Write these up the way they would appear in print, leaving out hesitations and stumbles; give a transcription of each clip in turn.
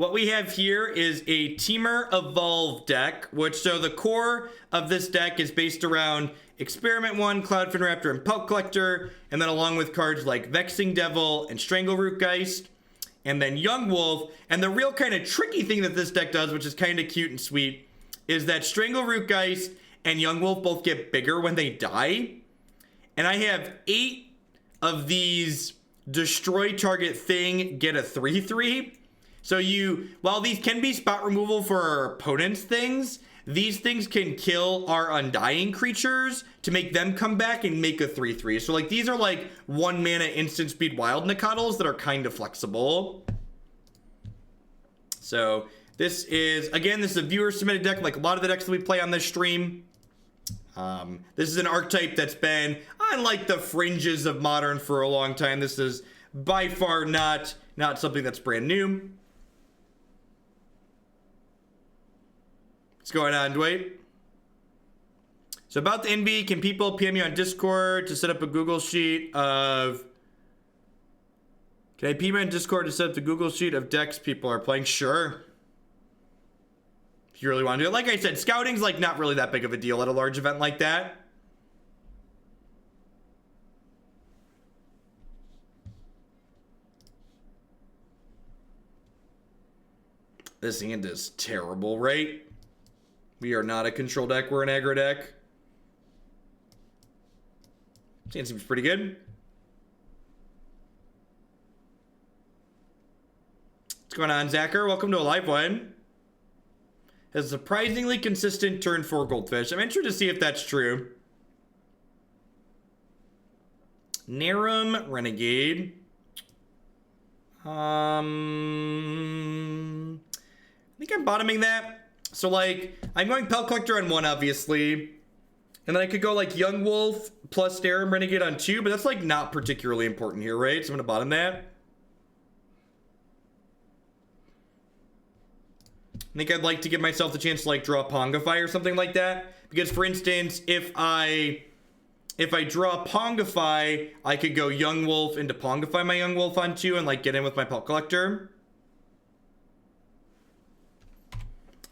what we have here is a Temur Evolve deck, which, so the core of this deck is based around Experiment 1, Cloudfin Raptor, and Pelt Collector, and then along with cards like Vexing Devil and Strangleroot Geist, and then Young Wolf. And the real kind of tricky thing that this deck does, which is kind of cute and sweet, is that Strangleroot Geist and Young Wolf both get bigger when they die. And I have 8 of these destroy target thing, get a 3/3. So while these can be spot removal for our opponent's things, these things can kill our undying creatures to make them come back and make a 3/3. So like these are like 1 mana instant speed wild Nicottles that are kind of flexible. So this is, again, this is a viewer submitted deck like a lot of the decks that we play on this stream. This is an archetype that's been on like the fringes of Modern for a long time. This is by far not something that's brand new. What's going on, Dwight? So about the NB, can people PM you on Discord to set up a Google sheet of... Can I PM you on Discord to set up the Google sheet of decks people are playing? Sure. If you really want to do it. Like I said, scouting's like not really that big of a deal at a large event like that. This hand is terrible, right? We are not a control deck, we're an aggro deck. This hand seems pretty good. What's going on, Zacher? Welcome to a live one. Has a surprisingly consistent turn 4 Goldfish. I'm interested to see if that's true. Narnam Renegade. I think I'm bottoming that. So like, I'm going Pelt Collector on 1, obviously. And then I could go like Young Wolf plus Narnam Renegade on 2, but that's like not particularly important here, right? So I'm gonna bottom that. I think I'd like to give myself the chance to like draw Pongify or something like that. Because for instance, if I draw Pongify, I could go Young Wolf into Pongify my Young Wolf on 2 and like get in with my Pelt Collector.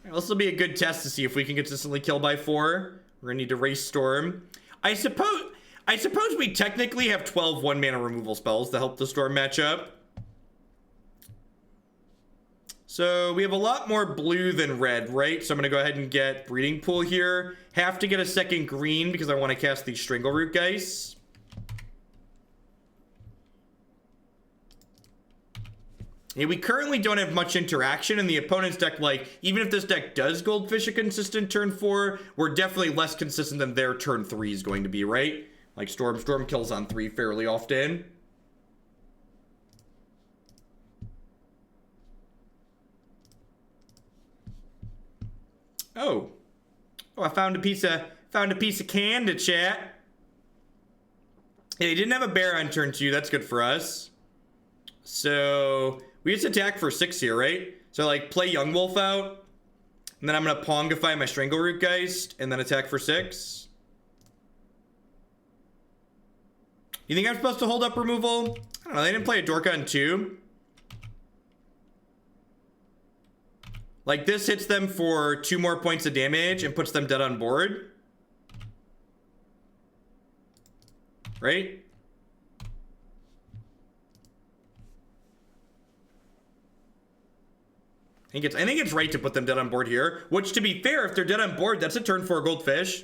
This will be a good test to see if we can consistently kill by 4. We're gonna need to race Storm. I suppose we technically have 12 1-mana removal spells to help the Storm match up. So we have a lot more blue than red, right? So I'm gonna go ahead and get Breeding Pool here. Have to get a second green because I want to cast these Strangleroot Geists. Yeah, we currently don't have much interaction in the opponent's deck. Like, even if this deck does Goldfish a consistent turn 4, we're definitely less consistent than their turn 3 is going to be, right? Like, Storm kills on 3 fairly often. Oh, I found a piece of can to chat. Yeah, he didn't have a bear on turn 2. That's good for us. So we just attack for 6 here, right? So like play Young Wolf out, and then I'm gonna Pongify my Strangleroot Geist, and then attack for 6. You think I'm supposed to hold up removal? I don't know. They didn't play a Dorka on 2. Like this hits them for 2 more points of damage and puts them dead on board. Right? I think it's right to put them dead on board here. Which, to be fair, if they're dead on board, that's a turn 4 Goldfish.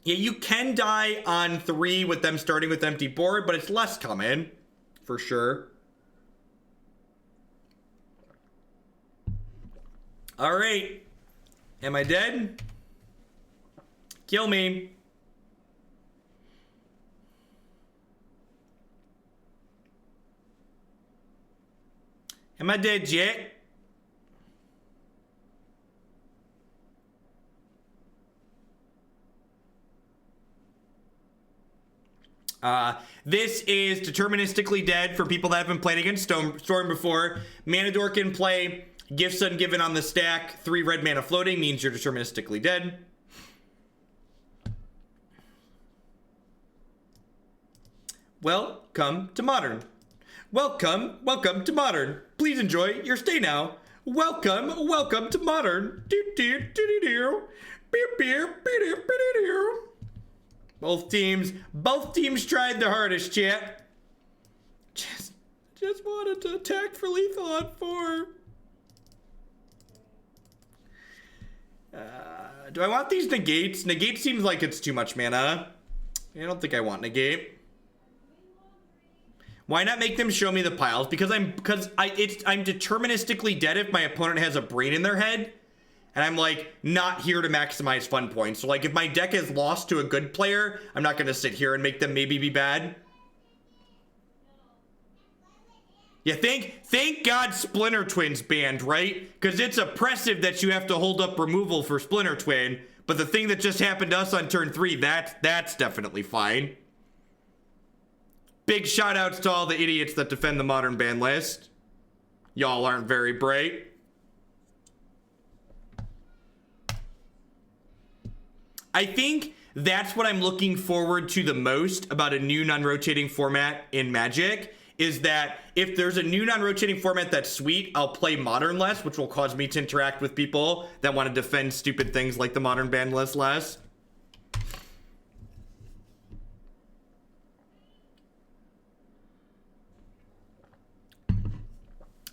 Yeah, you can die on 3 with them starting with empty board, but it's less common, for sure. All right. Am I dead? Kill me. Am I dead yet? This is deterministically dead for people that haven't played against Storm before. Manador can play Gifts Ungiven on the stack. 3 red mana floating means you're deterministically dead. Welcome to Modern. Welcome to Modern. Please enjoy your stay now. Welcome to Modern. Both teams tried the hardest, chat. Just wanted to attack for lethal on 4. Do I want these negates? Negate seems like it's too much mana. I don't think I want negate. Why not make them show me the piles? Because I'm deterministically dead if my opponent has a brain in their head. And I'm like not here to maximize fun points. So like if my deck is lost to a good player, I'm not gonna sit here and make them maybe be bad. Yeah, thank God Splinter Twin's banned, right? Because it's oppressive that you have to hold up removal for Splinter Twin. But the thing that just happened to us on turn 3, that's definitely fine. Big shout outs to all the idiots that defend the Modern ban list. Y'all aren't very bright. I think that's what I'm looking forward to the most about a new non-rotating format in Magic, is that if there's a new non-rotating format that's sweet, I'll play Modern less, which will cause me to interact with people that want to defend stupid things like the Modern ban list less.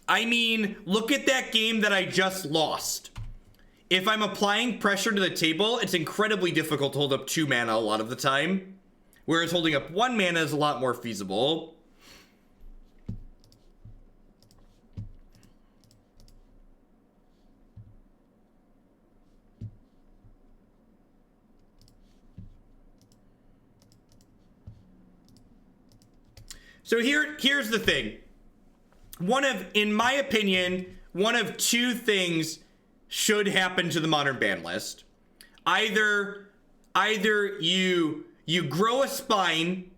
I mean, look at that game that I just lost. If I'm applying pressure to the table, it's incredibly difficult to hold up 2 mana a lot of the time. Whereas holding up 1 mana is a lot more feasible. So here's the thing. In my opinion, one of 2 things should happen to the Modern ban list. Either you grow a spine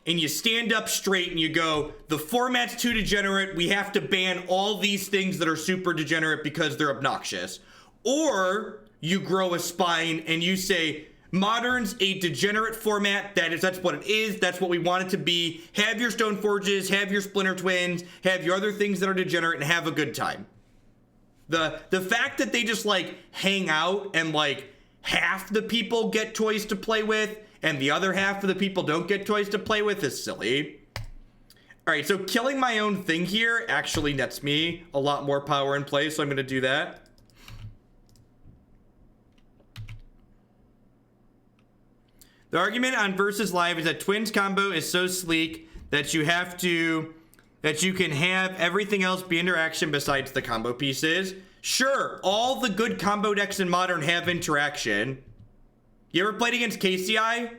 and you stand up straight and you go, the format's too degenerate, we have to ban all these things that are super degenerate because they're obnoxious. Or you grow a spine and you say, Modern's a degenerate format, that's what it is, that's what we want it to be. Have your Stone Forges, have your Splinter Twins, have your other things that are degenerate, and have a good time. The fact that they just like hang out and like half the people get toys to play with and the other half of the people don't get toys to play with is silly. All right, so killing my own thing here actually nets me a lot more power in play, so I'm gonna do that. The argument on Versus Live is that Twins combo is so sleek that you can have everything else be interaction besides the combo pieces. Sure, all the good combo decks in Modern have interaction. You ever played against KCI?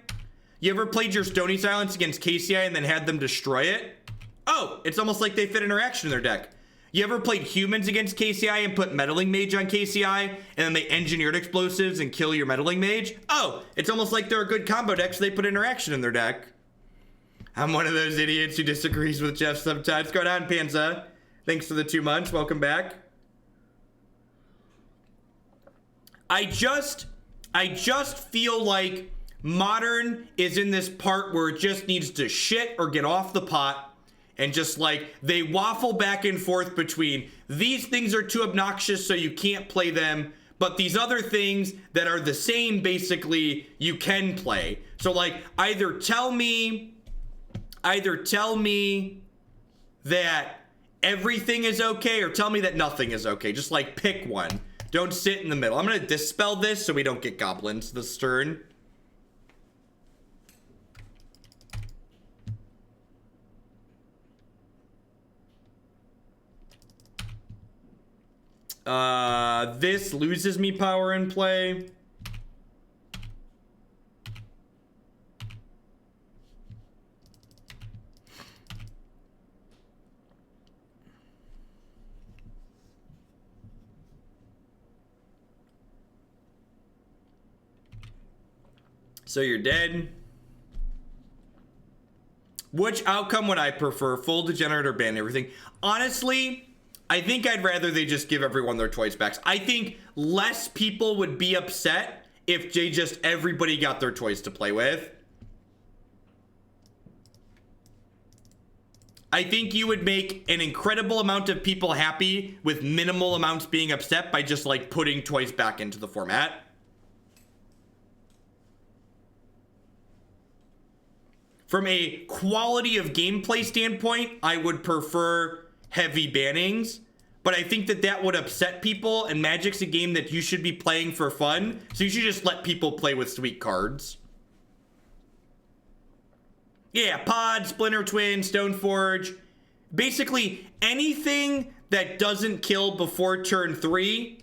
You ever played your Stony Silence against KCI and then had them destroy it? Oh, it's almost like they fit interaction in their deck. You ever played humans against KCI and put Meddling Mage on KCI and then they engineered explosives and kill your Meddling Mage? Oh, it's almost like they're a good combo deck, so they put interaction in their deck. I'm one of those idiots who disagrees with Jeff sometimes. Go down, Panza. Thanks for the 2 months. Welcome back. I just feel like Modern is in this part where it just needs to shit or get off the pot, and just like they waffle back and forth between these things are too obnoxious so you can't play them, but these other things that are the same basically you can play. So like either tell me that everything is okay or tell me that nothing is okay. Just like pick one. Don't sit in the middle. I'm gonna dispel this so we don't get goblins this turn. This loses me power in play. So you're dead. Which outcome would I prefer? Full degenerate or ban everything? Honestly, I think I'd rather they just give everyone their toys back. I think less people would be upset if everybody got their toys to play with. I think you would make an incredible amount of people happy with minimal amounts being upset by just like putting toys back into the format. From a quality of gameplay standpoint, I would prefer heavy bannings, but I think that that would upset people, and Magic's a game that you should be playing for fun, so you should just let people play with sweet cards. Yeah, Pod, Splinter Twin, Stoneforge, basically anything that doesn't kill before turn 3,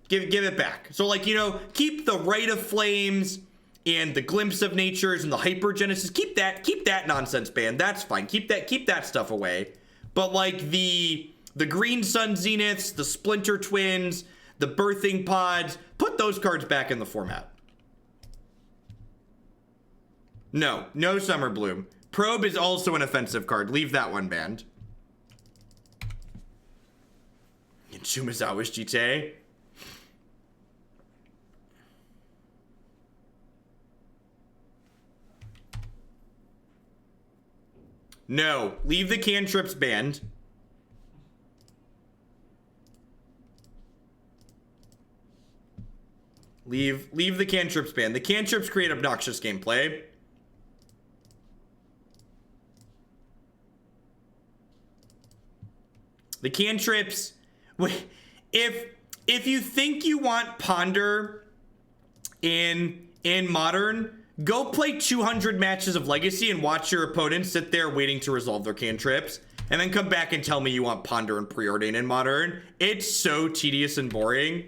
give it back. So like, you know, keep the Rite of Flames and the Glimpse of Natures and the Hypergenesis, keep that nonsense banned. That's fine. Keep that stuff away. But like the Green Sun Zeniths, the Splinter Twins, the Birthing Pods, put those cards back in the format. No Summer Bloom. Probe is also an offensive card. Leave that one banned. And Shumizawa's GTA. No, leave the cantrips banned. Leave the cantrips banned. The cantrips create obnoxious gameplay. The cantrips, if you think you want Ponder in Modern, go play 200 matches of Legacy and watch your opponent sit there waiting to resolve their cantrips, and then come back and tell me you want Ponder and Preordain in Modern. It's so tedious and boring.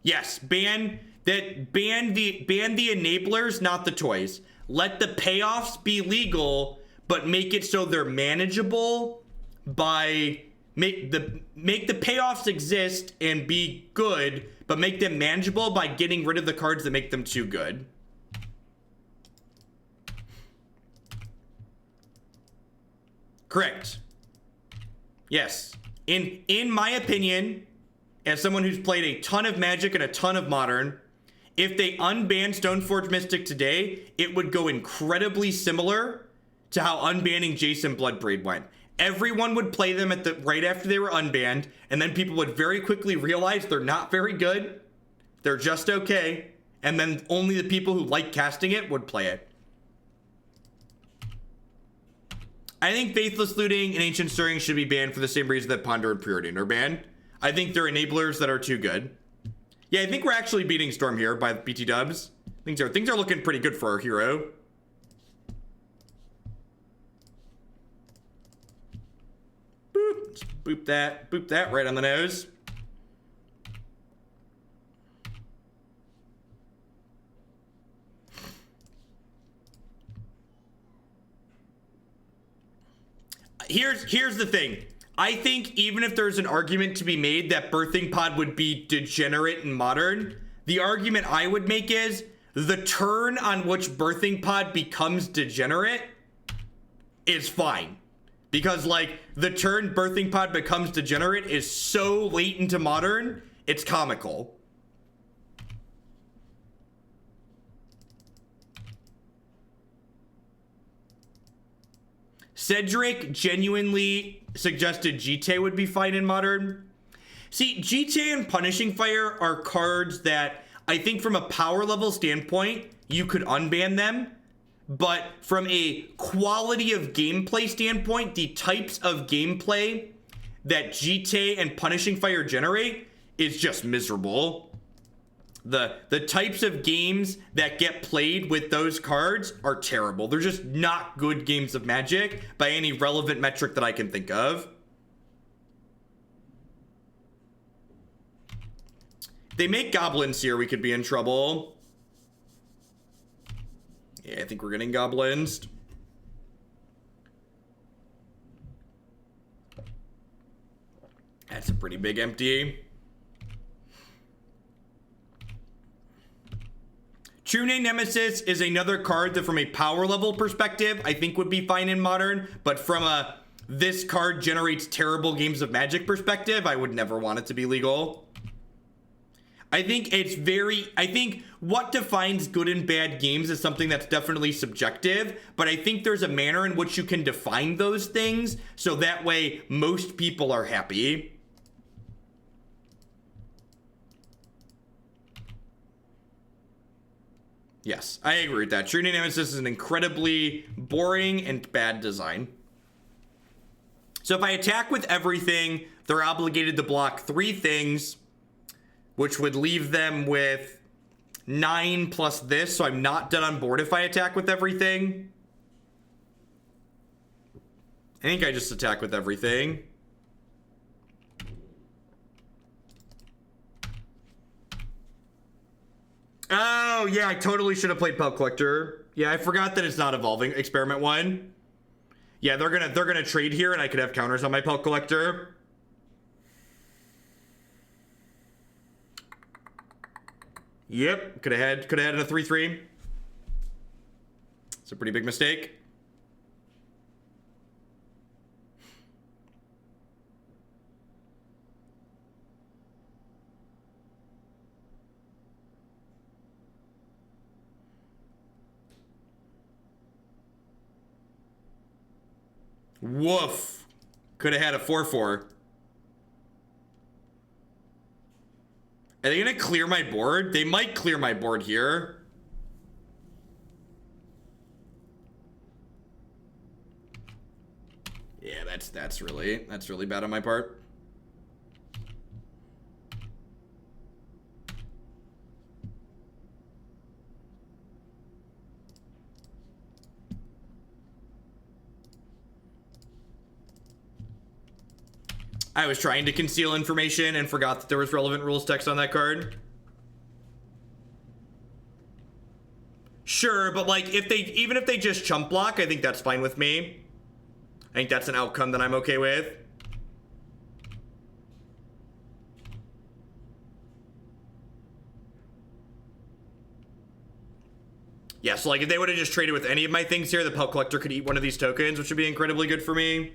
Yes, ban the enablers, not the toys. Let the payoffs be legal, but make it so they're manageable by make the payoffs exist and be good, but make them manageable by getting rid of the cards that make them too good. Correct. Yes. In my opinion, as someone who's played a ton of Magic and a ton of Modern, if they unbanned Stoneforge Mystic today, it would go incredibly similar to how unbanning Jason Bloodbraid went. Everyone would play them right after they were unbanned, and then people would very quickly realize they're not very good. They're just okay. And then only the people who like casting it would play it. I think Faithless Looting and Ancient Stirring should be banned for the same reason that Ponder and Preordain are banned. I think they're enablers that are too good. Yeah, I think we're actually beating Storm here by BT dubs. Things are looking pretty good for our hero. Boop. Just boop that right on the nose. Here's the thing. I think even if there's an argument to be made that Birthing Pod would be degenerate in Modern, the argument I would make is the turn on which Birthing Pod becomes degenerate is fine. Because like the turn Birthing Pod becomes degenerate is so late into Modern, it's comical. Cedric genuinely suggested GTA would be fine in Modern. See, GTA and Punishing Fire are cards that I think from a power level standpoint, you could unban them. But from a quality of gameplay standpoint, the types of gameplay that GTA and Punishing Fire generate is just miserable. The types of games that get played with those cards are terrible. They're just not good games of Magic by any relevant metric that I can think of. If they make goblins here, we could be in trouble. Yeah, I think we're getting goblins. That's a pretty big empty. True Name Nemesis is another card that from a power level perspective, I think would be fine in Modern, but from a this card generates terrible games of Magic perspective, I would never want it to be legal. I think what defines good and bad games is something that's definitely subjective, but I think there's a manner in which you can define those things so that way most people are happy. Yes, I agree with that. Treating Nemesis is an incredibly boring and bad design. So if I attack with everything, they're obligated to block 3 things, which would leave them with 9 plus this, so I'm not dead on board if I attack with everything. I think I just attack with everything. Oh, yeah, I totally should have played Pelt Collector. Yeah, I forgot that it's not evolving. Experiment 1. Yeah, they're gonna trade here, and I could have counters on my Pelt Collector. Yep, could have had a 3/3. It's a pretty big mistake. Woof. Could have had a 4/4. Are they gonna clear my board? They might clear my board here. Yeah, that's really bad on my part. I was trying to conceal information and forgot that there was relevant rules text on that card. Sure, but like even if they just chump block, I think that's fine with me. I think that's an outcome that I'm okay with. Yeah, so like if they would have just traded with any of my things here, the Pelt Collector could eat one of these tokens, which would be incredibly good for me.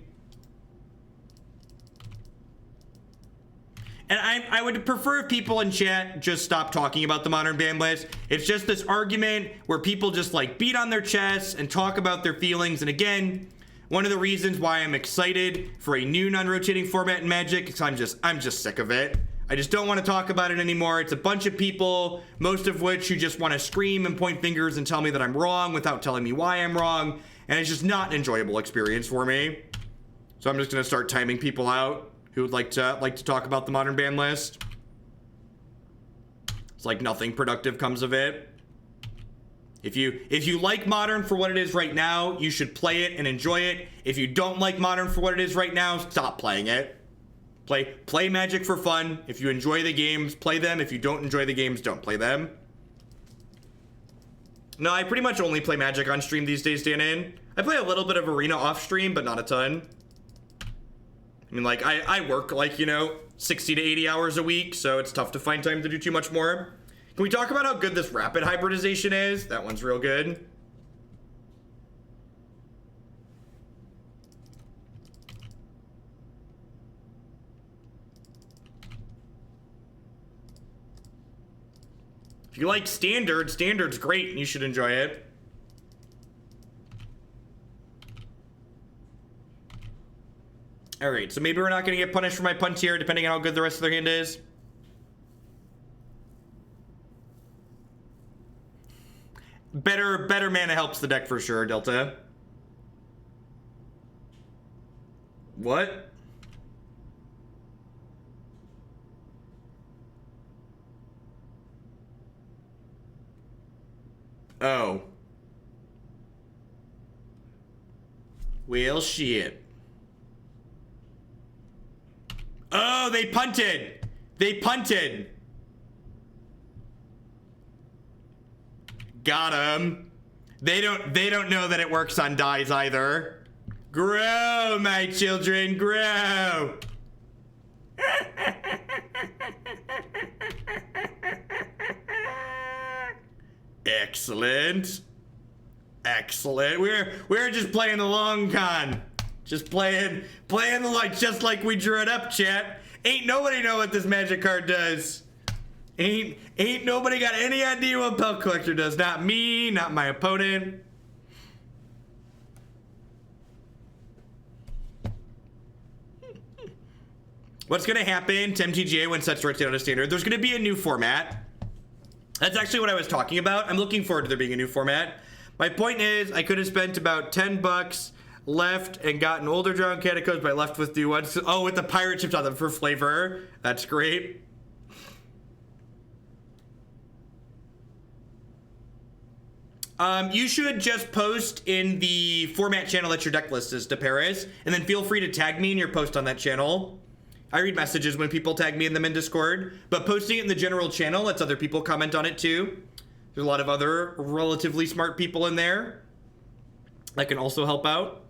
And I would prefer if people in chat just stop talking about the modern ban list. It's just this argument where people just like beat on their chests and talk about their feelings. And again, one of the reasons why I'm excited for a new non-rotating format in Magic is I'm just sick of it. I just don't want to talk about it anymore. It's a bunch of people, most of which who just want to scream and point fingers and tell me that I'm wrong without telling me why I'm wrong. And it's just not an enjoyable experience for me. So I'm just going to start timing people out who would like to talk about the modern ban list. It's like nothing productive comes of it. If you like modern for what it is right now, you should play it and enjoy it. If you don't like modern for what it is right now, stop playing it. Play Magic for fun. If you enjoy the games, play them. If you don't enjoy the games, don't play them. No, I pretty much only play Magic on stream these days, Dan. I play a little bit of Arena off stream, but not a ton. I mean, like, I work, like, 60 to 80 hours a week, so it's tough to find time to do too much more. Can we talk about how good this Rapid Hybridization is? That one's real good. If you like Standard, Standard's great, and you should enjoy it. Alright, so maybe we're not going to get punished for my punt here, depending on how good the rest of their hand is. Better mana helps the deck for sure, Delta. What? Oh. Well, shit. Oh, they punted. They punted. Got him. They don't know that it works on dies either. Grow, my children, grow. Excellent. Excellent. We're just playing the long con. Just playing the just like we drew it up, chat. Ain't nobody know what this Magic card does. Ain't nobody got any idea what Pelt Collector does. Not me, not my opponent. What's gonna happen to MTGA when sets starts down to standard? There's gonna be a new format. That's actually what I was talking about. I'm looking forward to there being a new format. My point is, I could have spent about 10 bucks, left, and gotten older Drowned Catacombs, but I left with new ones. Oh, with the pirate chips on them for flavor. That's great. You should just post in the format channel that your deck list is to Paris, and then feel free to tag me in your post on that channel. I read messages when people tag me in them in Discord, but posting it in the general channel lets other people comment on it too. There's a lot of other relatively smart people in there that can also help out.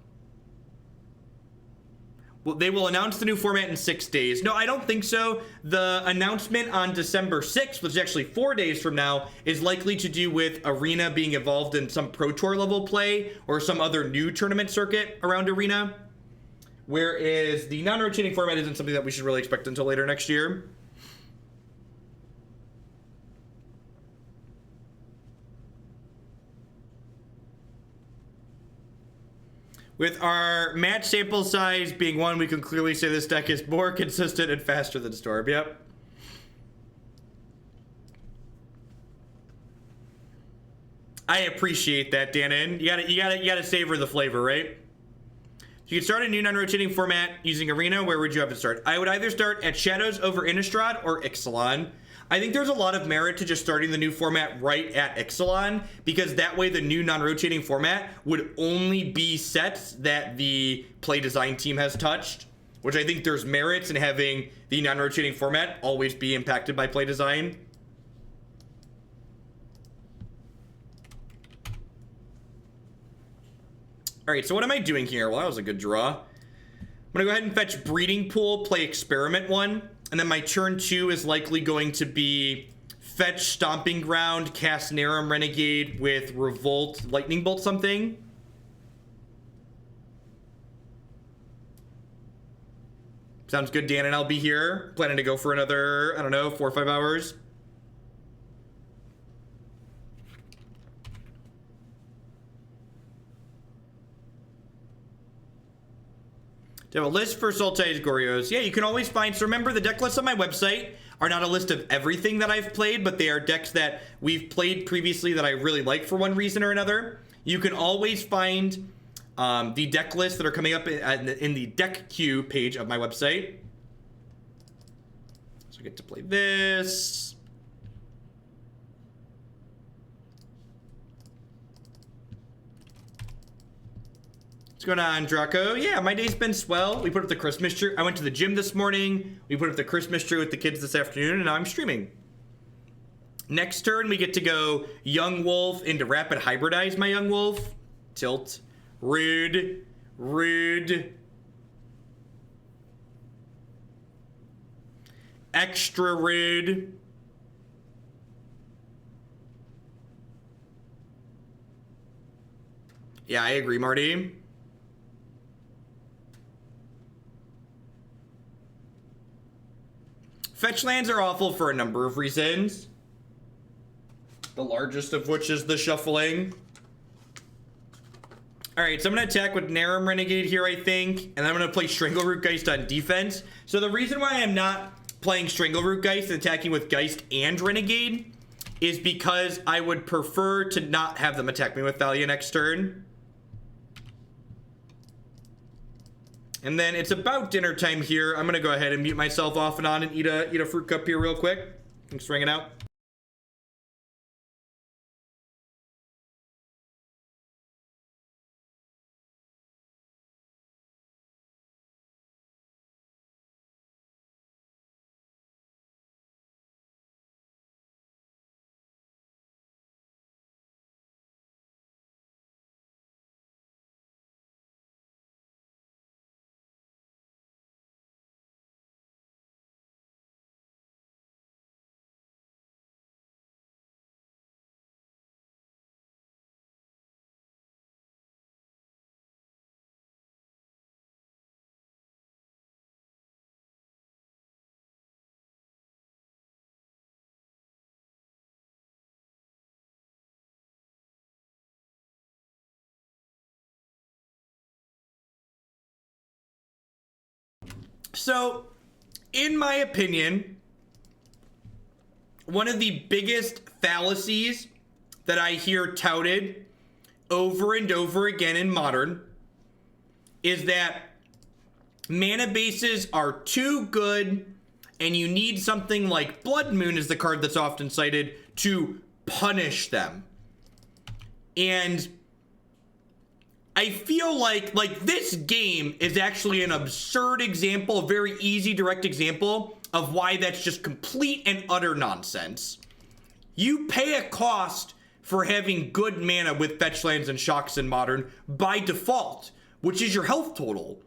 Well, they will announce the new format in 6 days. No, I don't think so. The announcement on December 6th, which is actually 4 days from now, is likely to do with Arena being involved in some Pro Tour level play or some other new tournament circuit around Arena. Whereas the non-rotating format isn't something that we should really expect until later next year. With our match sample size being 1, we can clearly say this deck is more consistent and faster than Storm. Yep. I appreciate that, Danon. You gotta savor the flavor, right? You can start a new non-rotating format using Arena. Where would you have it start? I would either start at Shadows over Innistrad or Ixalan. I think there's a lot of merit to just starting the new format right at Ixalan, because that way the new non-rotating format would only be sets that the play design team has touched, which I think there's merits in having the non-rotating format always be impacted by play design. All right, so what am I doing here? Well, that was a good draw. I'm gonna go ahead and fetch Breeding Pool, play Experiment 1, and then my turn 2 is likely going to be fetch Stomping Ground, cast Narnam Renegade with Revolt, Lightning Bolt something. Sounds good, Dan, and I'll be here. Planning to go for another, I don't know, 4 or 5 hours. Do you have a list for Sultai Gorios? Yeah, you can always find. So remember, the deck lists on my website are not a list of everything that I've played, but they are decks that we've played previously that I really like for one reason or another. You can always find the deck lists that are coming up in the deck queue page of my website. So I get to play this. What's going on, Draco? Yeah, my day's been swell. We put up the Christmas tree. I went to the gym this morning. We put up the Christmas tree with the kids this afternoon, and now I'm streaming. Next turn, we get to go Young Wolf into Rapid Hybridize my Young Wolf. Tilt. Rude. Rude. Extra rude. Yeah, I agree, Marty. Fetch lands are awful for a number of reasons. The largest of which is the shuffling. Alright, so I'm going to attack with Narnam Renegade here, I think. And then I'm going to play Strangleroot Geist on defense. So the reason why I'm not playing Strangleroot Geist and attacking with Geist and Renegade is because I would prefer to not have them attack me with Thalia next turn. And then it's about dinner time here. I'm gonna go ahead and mute myself off and on and eat a fruit cup here real quick. Thanks for hanging out. So, in my opinion, one of the biggest fallacies that I hear touted over and over again in Modern is that mana bases are too good and you need something like Blood Moon is the card that's often cited to punish them. And I feel like this game is actually an absurd example, a very easy, direct example of why that's just complete and utter nonsense. You pay a cost for having good mana with fetch lands and shocks in Modern by default, which is your health total.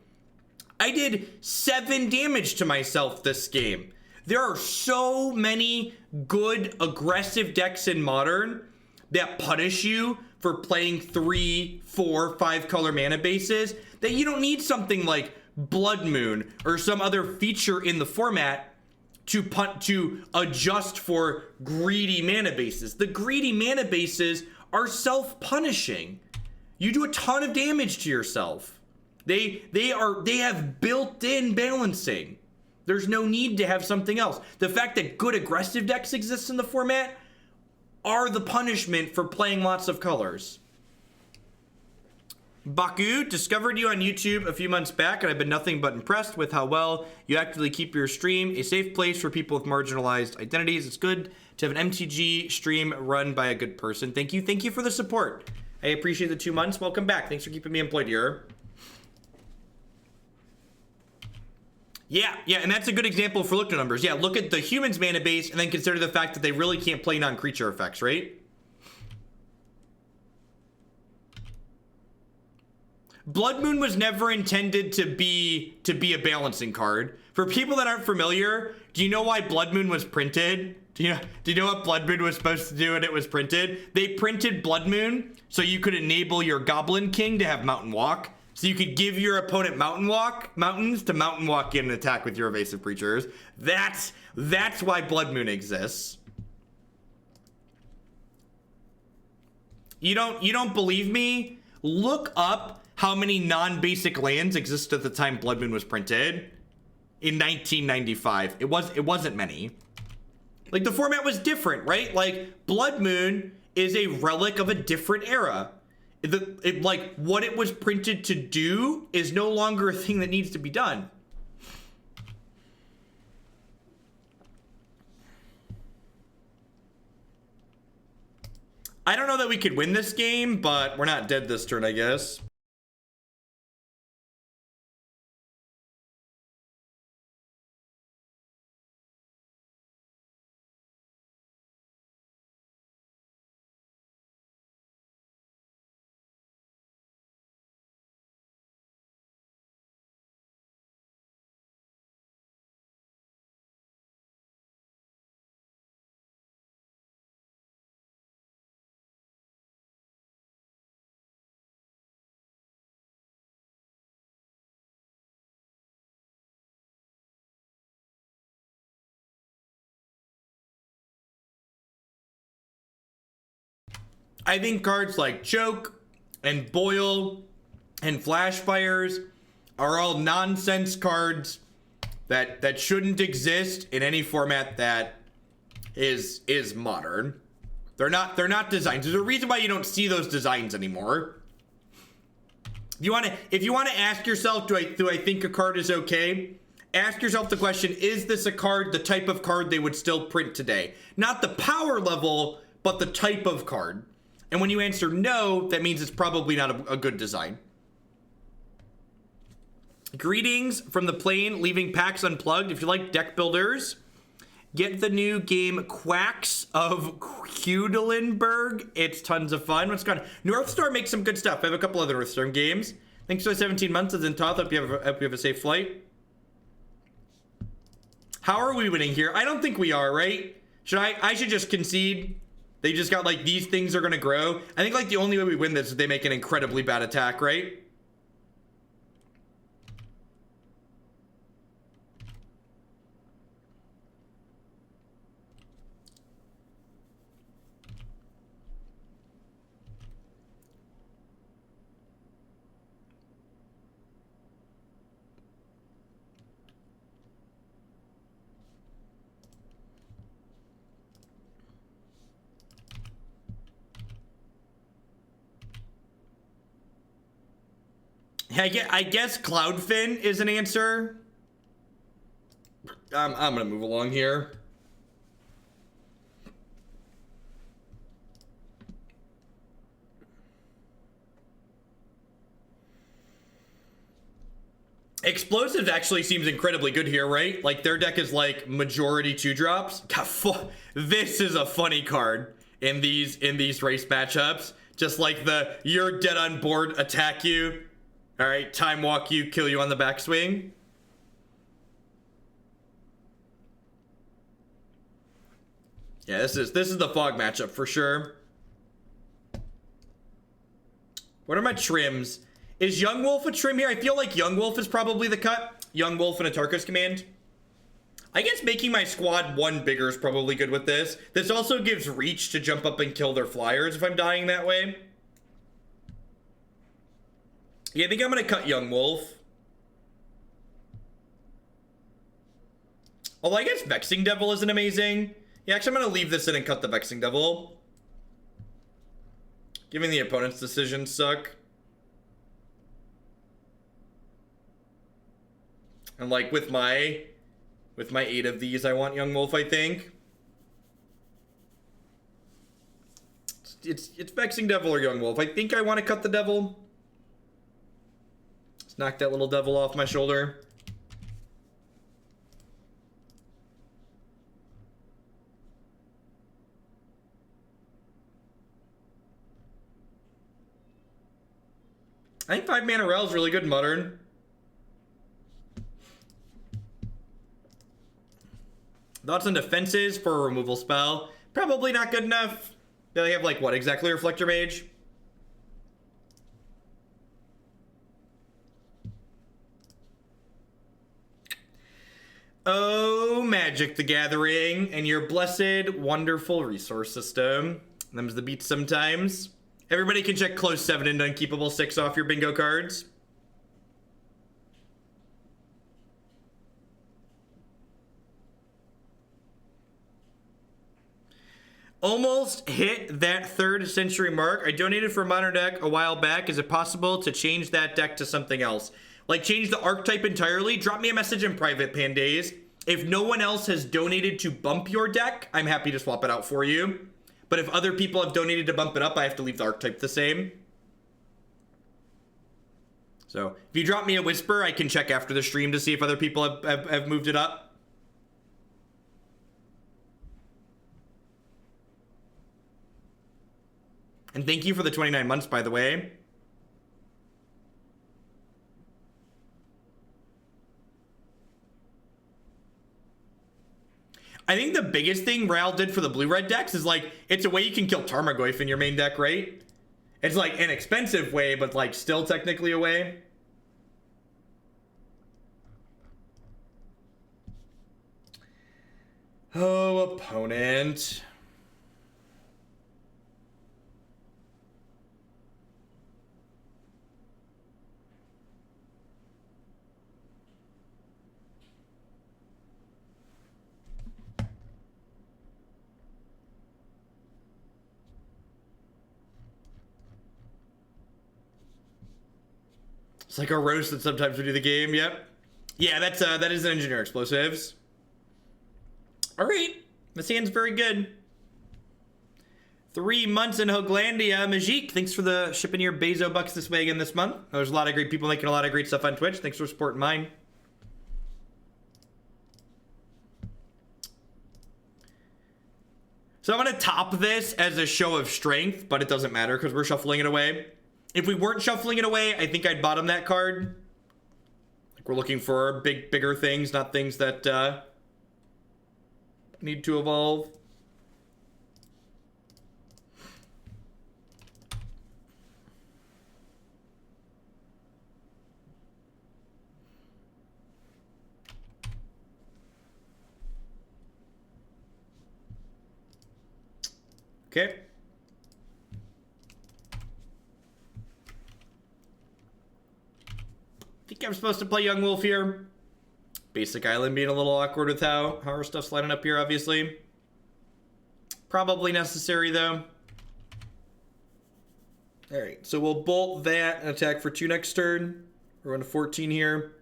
I did 7 damage to myself this game. There are so many good aggressive decks in Modern that punish you for playing 3, 4, 5 color mana bases that you don't need something like Blood Moon or some other feature in the format to adjust for greedy mana bases. The greedy mana bases are self-punishing. You do a ton of damage to yourself. They have built-in balancing. There's no need to have something else. The fact that good aggressive decks exist in the format are the punishment for playing lots of colors. Baku, discovered you on YouTube a few months back, and I've been nothing but impressed with how well you actively keep your stream a safe place for people with marginalized identities. It's good to have an MTG stream run by a good person. Thank you. Thank you for the support. I appreciate the 2 months. Welcome back. Thanks for keeping me employed here. Yeah, and that's a good example for look at numbers. Yeah, look at the humans' mana base and then consider the fact that they really can't play non-creature effects, right? Blood Moon was never intended to be a balancing card. For people that aren't familiar, do you know why Blood Moon was printed? Do you know what Blood Moon was supposed to do when it was printed? They printed Blood Moon so you could enable your Goblin King to have Mountain Walk. So you could give your opponent mountains to mountain walk in and attack with your evasive creatures. That's why Blood Moon exists. You don't believe me? Look up how many non-basic lands exist at the time Blood Moon was printed in 1995. It wasn't many. Like, the format was different, right? Like, Blood Moon is a relic of a different era. Like, what it was printed to do is no longer a thing that needs to be done. I don't know that we could win this game, but we're not dead this turn, I guess. I think cards like Choke and Boil and Flash Fires are all nonsense cards that shouldn't exist in any format that is modern. They're not designed. There's a reason why you don't see those designs anymore. If you want to ask yourself, do I think a card is okay? Ask yourself the question, is this a card, the type of card they would still print today? Not the power level, but the type of card. And when you answer no, that means it's probably not a good design. Greetings from the plane, leaving packs unplugged. If you like deck builders, get the new game Quacks of Quedlinburg. It's tons of fun. What's going on? Northstar makes some good stuff. I have a couple other Northstar games. Thanks for the 17 months as in Toth. Hope you have a safe flight. How are we winning here? I don't think we are, right? I should just concede. They just got, like, these things are going to grow. I think, like, the only way we win this is they make an incredibly bad attack, right? I guess Cloudfin is an answer. I'm gonna move along here. Explosives actually seems incredibly good here, right? Like, their deck is like majority 2-drops. God, this is a funny card in these race matchups. Just like the you're dead on board, attack you. All right, time walk you, kill you on the backswing. Yeah, this is the fog matchup for sure. What are my trims? Is Young Wolf a trim here? I feel like Young Wolf is probably the cut. Young Wolf and Atarka's command. I guess making my squad 1 bigger is probably good with this. This also gives reach to jump up and kill their flyers if I'm dying that way. Yeah, I think I'm gonna cut Young Wolf. Although I guess Vexing Devil isn't amazing. Yeah, actually I'm gonna leave this in and cut the Vexing Devil. Giving the opponent's decisions suck. And like with my 8 of these, I want Young Wolf, I think. It's Vexing Devil or Young Wolf. I think I want to cut the Devil. Let's knock that little devil off my shoulder. I think 5-mana Rel is really good in Modern. Thoughts on defenses for a removal spell? Probably not good enough. They have like what exactly? Reflector Mage? Oh, Magic the Gathering and your blessed, wonderful resource system. Them's the beats sometimes. Everybody can check close 7 and Unkeepable 6 off your bingo cards. Almost hit that 3rd century mark. I donated for a Modern deck a while back. Is it possible to change that deck to something else? Like change the archetype entirely? Drop me a message in private, Pandays. If no one else has donated to bump your deck, I'm happy to swap it out for you. But if other people have donated to bump it up, I have to leave the archetype the same. So if you drop me a whisper, I can check after the stream to see if other people have moved it up. And thank you for the 29 months, by the way. I think the biggest thing Ral did for the blue-red decks is, like, it's a way you can kill Tarmogoyf in your main deck, right? It's, like, an expensive way, but, like, still technically a way. Oh, opponent. It's like a roast that sometimes we do the game. Yep. Yeah, that is an Engineer Explosives. All right. This hand's very good. 3 months in Hoaglandia. Majik, thanks for the shipping your Bezo bucks this way again this month. There's a lot of great people making a lot of great stuff on Twitch. Thanks for supporting mine. So I'm going to top this as a show of strength, but it doesn't matter because we're shuffling it away. If we weren't shuffling it away, I think I'd bottom that card. Like we're looking for bigger things, not things that need to evolve. Okay. I think I'm supposed to play Young Wolf here. Basic Island being a little awkward with how our stuff's lining up here, obviously. Probably necessary, though. Alright, so we'll bolt that and attack for 2 next turn. We're going to 14 here.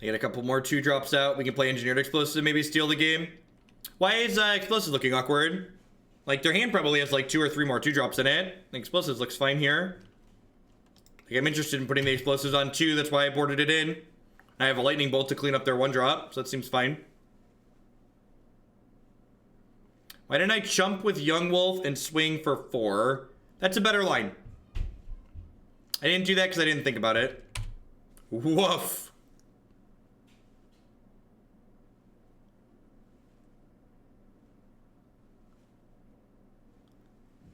I get a couple more 2-drops out. We can play Engineered Explosives and maybe steal the game. Why is Explosives looking awkward? Like, their hand probably has like 2 or 3 more 2-drops in it. The Explosives looks fine here. Like, I'm interested in putting the Explosives on 2. That's why I boarded it in. I have a Lightning Bolt to clean up their 1-drop, so that seems fine. Why didn't I chump with Young Wolf and swing for 4? That's a better line. I didn't do that because I didn't think about it. Woof.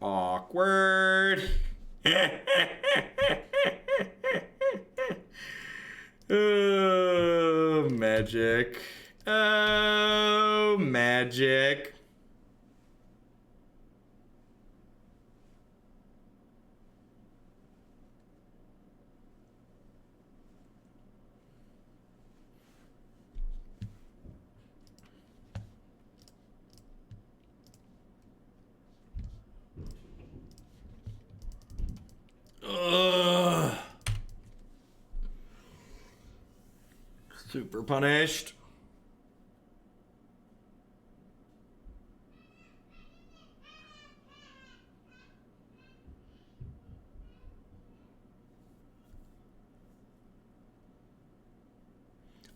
Awkward. Oh, magic. Oh, magic. Ugh. Super punished.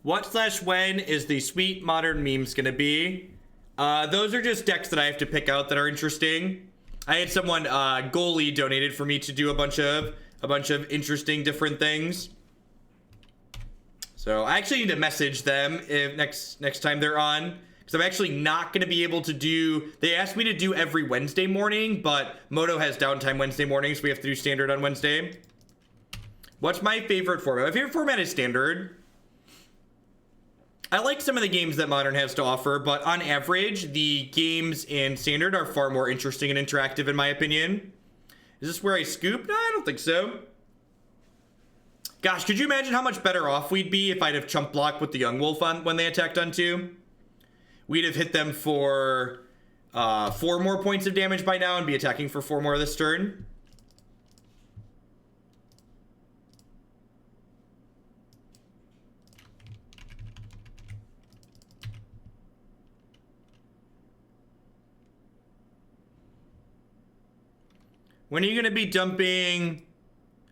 What/when is the sweet modern memes gonna be? Those are just decks that I have to pick out that are interesting. I had someone goalie donated for me to do a bunch of interesting different things. So I actually need to message them if next time they're on, because I'm actually not going to be able to do. They asked me to do every Wednesday morning, but Moto has downtime Wednesday mornings, so we have to do standard on Wednesday. What's my favorite format? My favorite format is standard. I like some of the games that Modern has to offer, but on average, the games in Standard are far more interesting and interactive, in my opinion. Is this where I scoop? No, I don't think so. Gosh, could you imagine how much better off we'd be if I'd have chump blocked with the Young Wolf on when they attacked on 2? We'd have hit them for 4 more points of damage by now and be attacking for 4 more this turn. When are you going to be dumping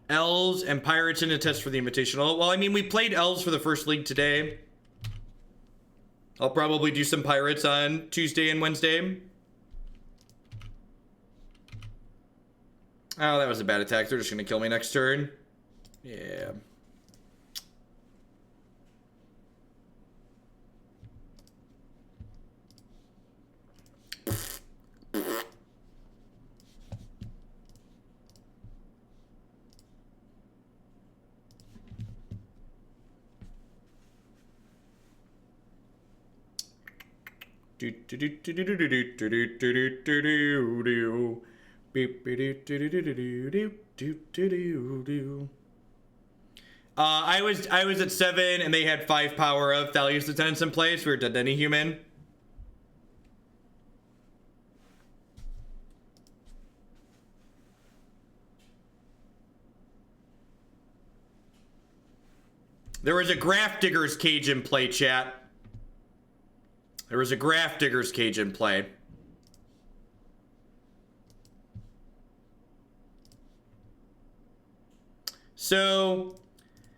Elves and Pirates in a test for the Invitational? Well, I mean, we played Elves for the first league today. I'll probably do some Pirates on Tuesday and Wednesday. Oh, that was a bad attack. They're just going to kill me next turn. Yeah. I was at 7 and they had 5 power of Thalia's Lieutenants in place. We were dead to any human. There was a Grafdigger's Cage in play, chat. There was a Grafdigger's Cage in play. So,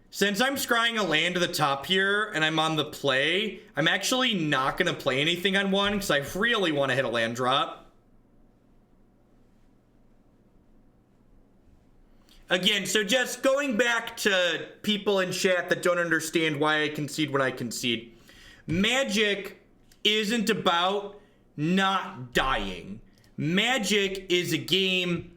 since I'm scrying a land to the top here and I'm on the play, I'm actually not going to play anything on 1 because I really want to hit a land drop. Again, so just going back to people in chat that don't understand why I concede when I concede. Magic isn't about not dying. Magic is a game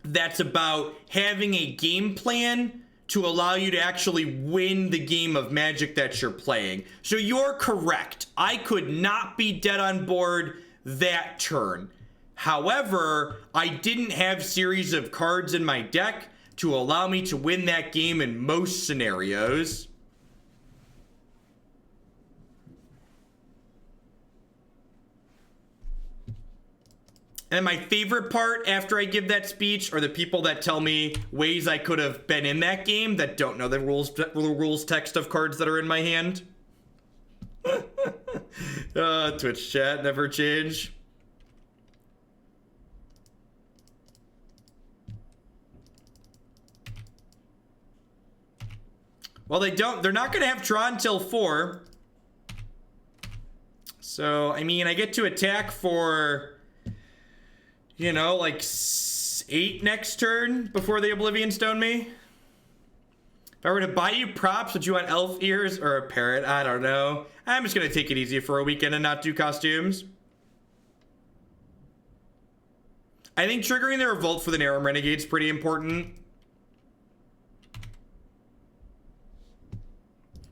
that's about having a game plan to allow you to actually win the game of Magic that you're playing. So you're correct. I could not be dead on board that turn. However, I didn't have series of cards in my deck to allow me to win that game in most scenarios. And my favorite part after I give that speech are the people that tell me ways I could have been in that game that don't know the rules text of cards that are in my hand. Twitch chat, never change. Well, they're not going to have Tron till 4. So, I mean, I get to attack for, you know, like 8 next turn before they Oblivion Stone me. If I were to buy you props, would you want elf ears or a parrot? I don't know. I'm just going to take it easy for a weekend and not do costumes. I think triggering the revolt for the Narnam Renegade is pretty important.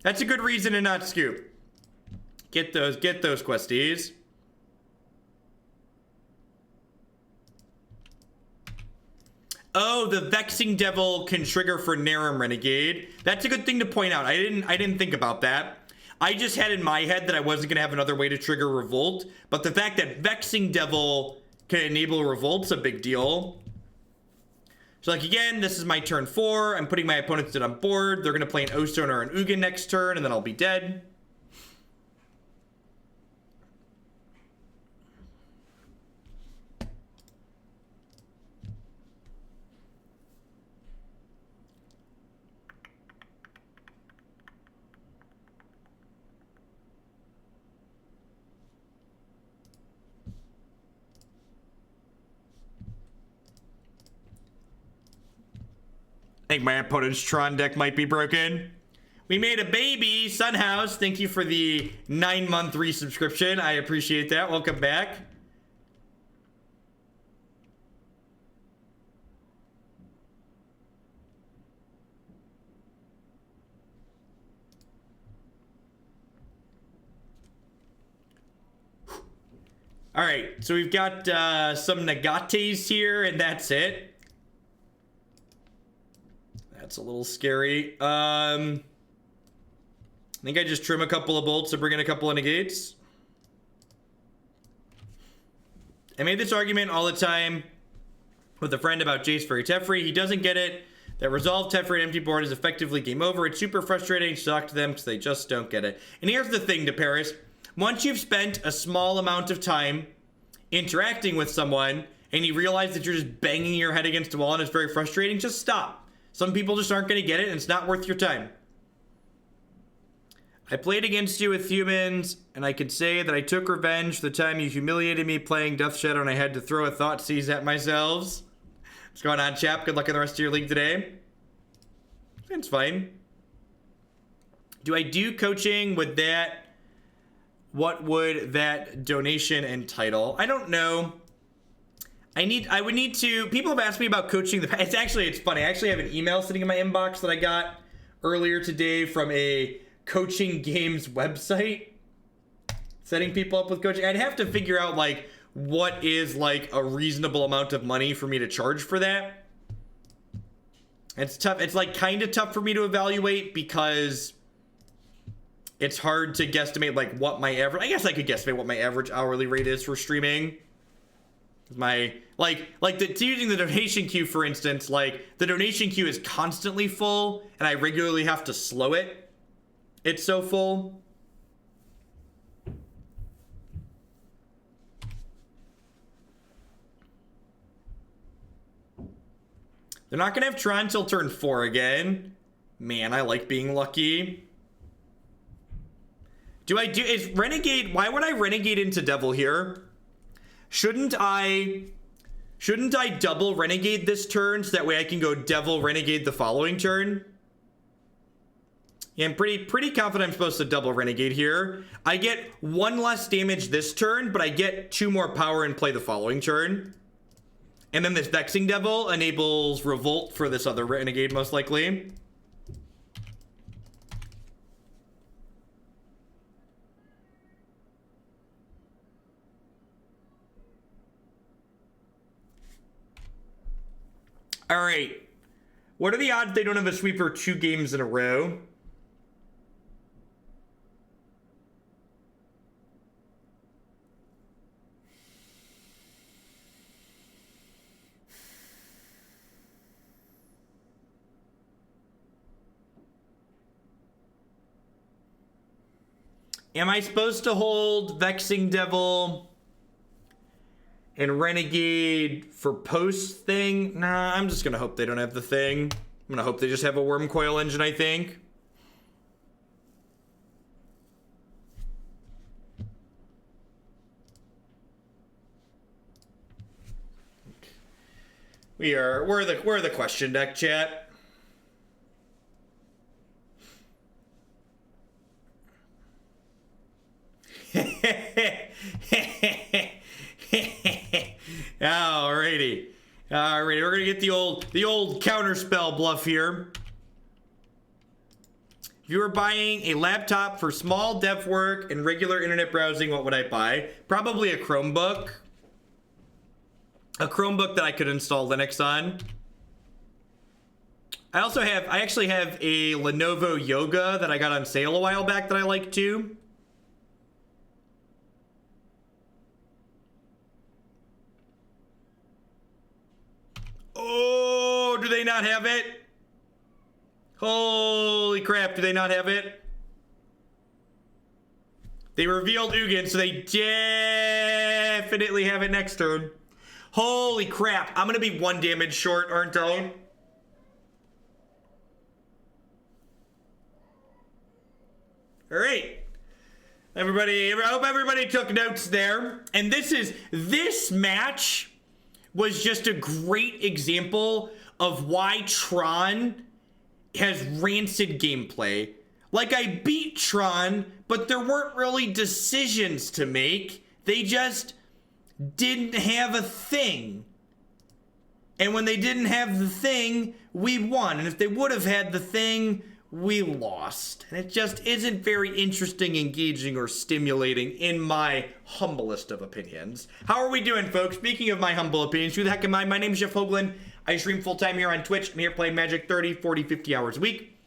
That's a good reason to not scoop. Get those questies. Oh, the Vexing Devil can trigger for Narnam Renegade. That's a good thing to point out. I didn't think about that. I just had in my head that I wasn't gonna have another way to trigger Revolt, but the fact that Vexing Devil can enable Revolt's a big deal. So like again, this is my turn 4. I'm putting my opponents dead on board. They're gonna play an O-Stone or an Ugin next turn, and then I'll be dead. I think my opponent's Tron deck might be broken. We made a baby, Sunhouse. Thank you for the 9-month resubscription. I appreciate that. Welcome back. All right, so we've got some Negates here, and that's it. That's a little scary. I think I just trim a couple of bolts and bring in a couple of negates. I made this argument all the time with a friend about Jace for Teferi. He doesn't get it. That resolve Teferi and empty board is effectively game over. It's super frustrating to talk to them because they just don't get it. And here's the thing, DeParis. Once you've spent a small amount of time interacting with someone and you realize that you're just banging your head against a wall and it's very frustrating, just stop. Some people just aren't going to get it, and it's not worth your time. I played against you with humans, and I can say that I took revenge for the time you humiliated me playing Death Shadow, and I had to throw a thought seize at myself. What's going on, chap? Good luck in the rest of your league today. It's fine. Do I do coaching with that? What would that donation entitle? I don't know. I would need to. People have asked me about coaching. It's funny. I actually have an email sitting in my inbox that I got earlier today from a coaching games website setting people up with coaching. I'd have to figure out like what is like a reasonable amount of money for me to charge for that. It's tough. It's like kind of tough for me to evaluate because it's hard to guesstimate like what my average. I guess I could guesstimate what my average hourly rate is for streaming. My using the donation queue, for instance, like the donation queue is constantly full and I regularly have to slow it. It's so full. They're not gonna have Tron till turn 4 again. Man, I like being lucky. Is Renegade, why would I Renegade into Devil here? Shouldn't I double Renegade this turn so that way I can go Devil Renegade the following turn? Yeah, I'm pretty confident I'm supposed to double Renegade here. I get 1 less damage this turn, but I get 2 more power and play the following turn. And then this Vexing Devil enables Revolt for this other Renegade, most likely. All right. What are the odds they don't have a sweeper 2 games in a row? Am I supposed to hold Vexing Devil and Renegade for post thing? Nah, I'm just gonna hope they don't have the thing. I'm gonna hope they just have a Worm Coil engine, I think. We're the question deck, chat. Alrighty. Alrighty, we're gonna get the old counter spell bluff here. If you were buying a laptop for small dev work and regular internet browsing, what would I buy? Probably a Chromebook. A Chromebook that I could install Linux on. I actually have a Lenovo Yoga that I got on sale a while back that I like too. Oh, do they not have it? Holy crap, do they not have it? They revealed Ugin, so they definitely have it next turn. Holy crap, I'm gonna be 1 damage short, aren't I? Alright. Everybody, I hope everybody took notes there. And this match was just a great example of why Tron has rancid gameplay. Like, I beat Tron, but there weren't really decisions to make. They just didn't have a thing. And when they didn't have the thing, we won. And if they would have had the thing, we lost. And it just isn't very interesting, engaging, or stimulating in my humblest of opinions. How are we doing, folks? Speaking of my humble opinions, who the heck am I? My name is Jeff Hoagland. I stream full-time here on Twitch. I'm here playing Magic 30, 40, 50 hours a week.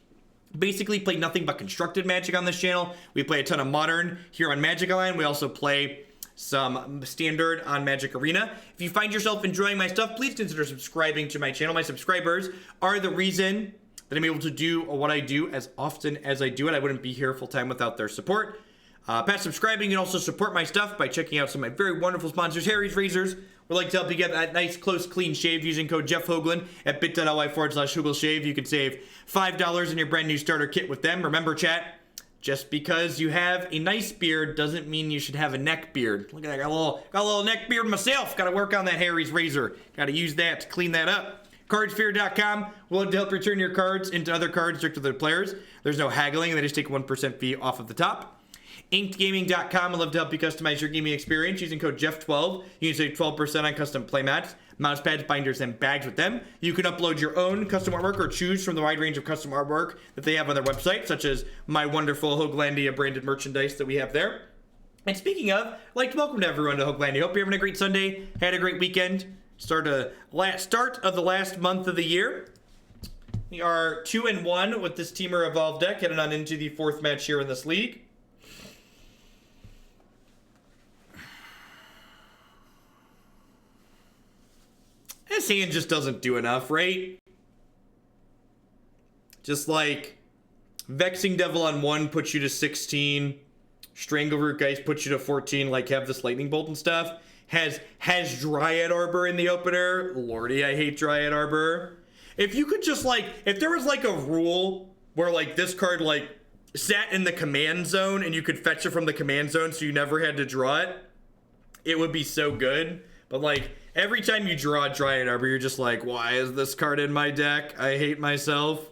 Basically play nothing but constructed Magic on this channel. We play a ton of Modern here on Magic Online. We also play some Standard on Magic Arena. If you find yourself enjoying my stuff, please consider subscribing to my channel. My subscribers are the reason that I'm able to do what I do as often as I do it. I wouldn't be here full-time without their support. Past subscribing, you can also support my stuff by checking out some of my very wonderful sponsors. Harry's Razors would like to help you get that nice, close, clean shave using code Jeff Hoagland at bit.ly/HoagleShave. You can save $5 in your brand new starter kit with them. Remember, chat, just because you have a nice beard doesn't mean you should have a neck beard. Look at that, got a little neck beard myself. Got to work on that Harry's Razor. Got to use that to clean that up. Cardsphere.com will help return your cards into other cards direct to their players. There's no haggling, they just take a 1% fee off of the top. InkedGaming.com will love to help you customize your gaming experience using code Jeff12. You can save 12% on custom playmats, mouse pads, binders, and bags with them. You can upload your own custom artwork or choose from the wide range of custom artwork that they have on their website, such as my wonderful Hoaglandia branded merchandise that we have there. And speaking of, I'd like to welcome to everyone to Hoaglandia. Hope you're having a great Sunday, had a great weekend. Start of the last month of the year. We are 2-1 with this Temur Evolved deck, heading on into the 4th match here in this league. This hand just doesn't do enough, right? Just like Vexing Devil on 1 puts you to 16. Strangleroot Geist puts you to 14, like have this Lightning Bolt and stuff. Has Dryad Arbor in the opener. Lordy, I hate Dryad Arbor. If you could just like, if there was like a rule where like this card like sat in the command zone and you could fetch it from the command zone so you never had to draw it, it would be so good. But like every time you draw Dryad Arbor, you're just like, why is this card in my deck? I hate myself.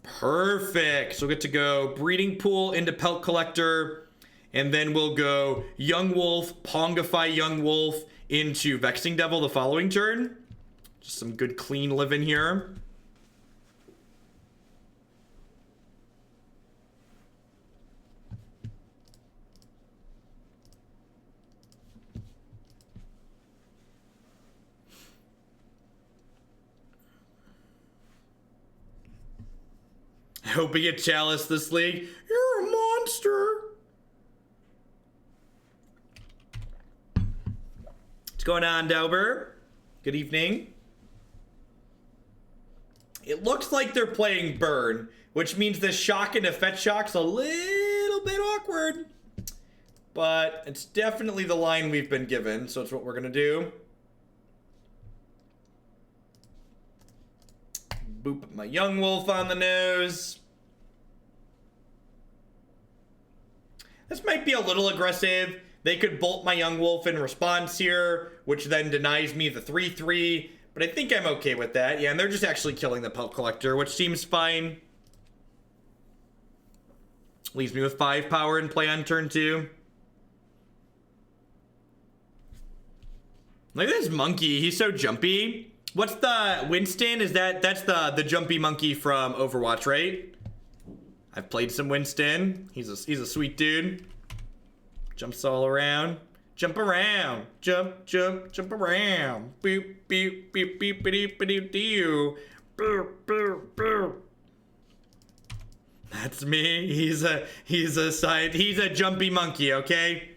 Perfect. So we'll get to go Breeding Pool into Pelt Collector. And then we'll go Young Wolf, Pongify Young Wolf into Vexing Devil the following turn. Just some good clean living here. I hope we get Chalice this league. You're a monster. What's going on, Dauber? Good evening. It looks like they're playing Burn, which means the shock into fetch shock's a little bit awkward. But it's definitely the line we've been given, so it's what we're gonna do. Boop my young wolf on the nose. This might be a little aggressive. They could bolt my young wolf in response here, which then denies me the 3/3. But I think I'm okay with that. Yeah, and they're just actually killing the Pelt Collector, which seems fine. Leaves me with 5 power in play on turn 2. Look at this monkey. He's so jumpy. What's the Winston? That's the jumpy monkey from Overwatch, right? I've played some Winston. He's a sweet dude. Jumps all around. Jump around. Jump, jump, jump around. Boop, beep, beep, beep, beep, beep, doo. Boop, boop, boop. That's me. He's a jumpy monkey, okay?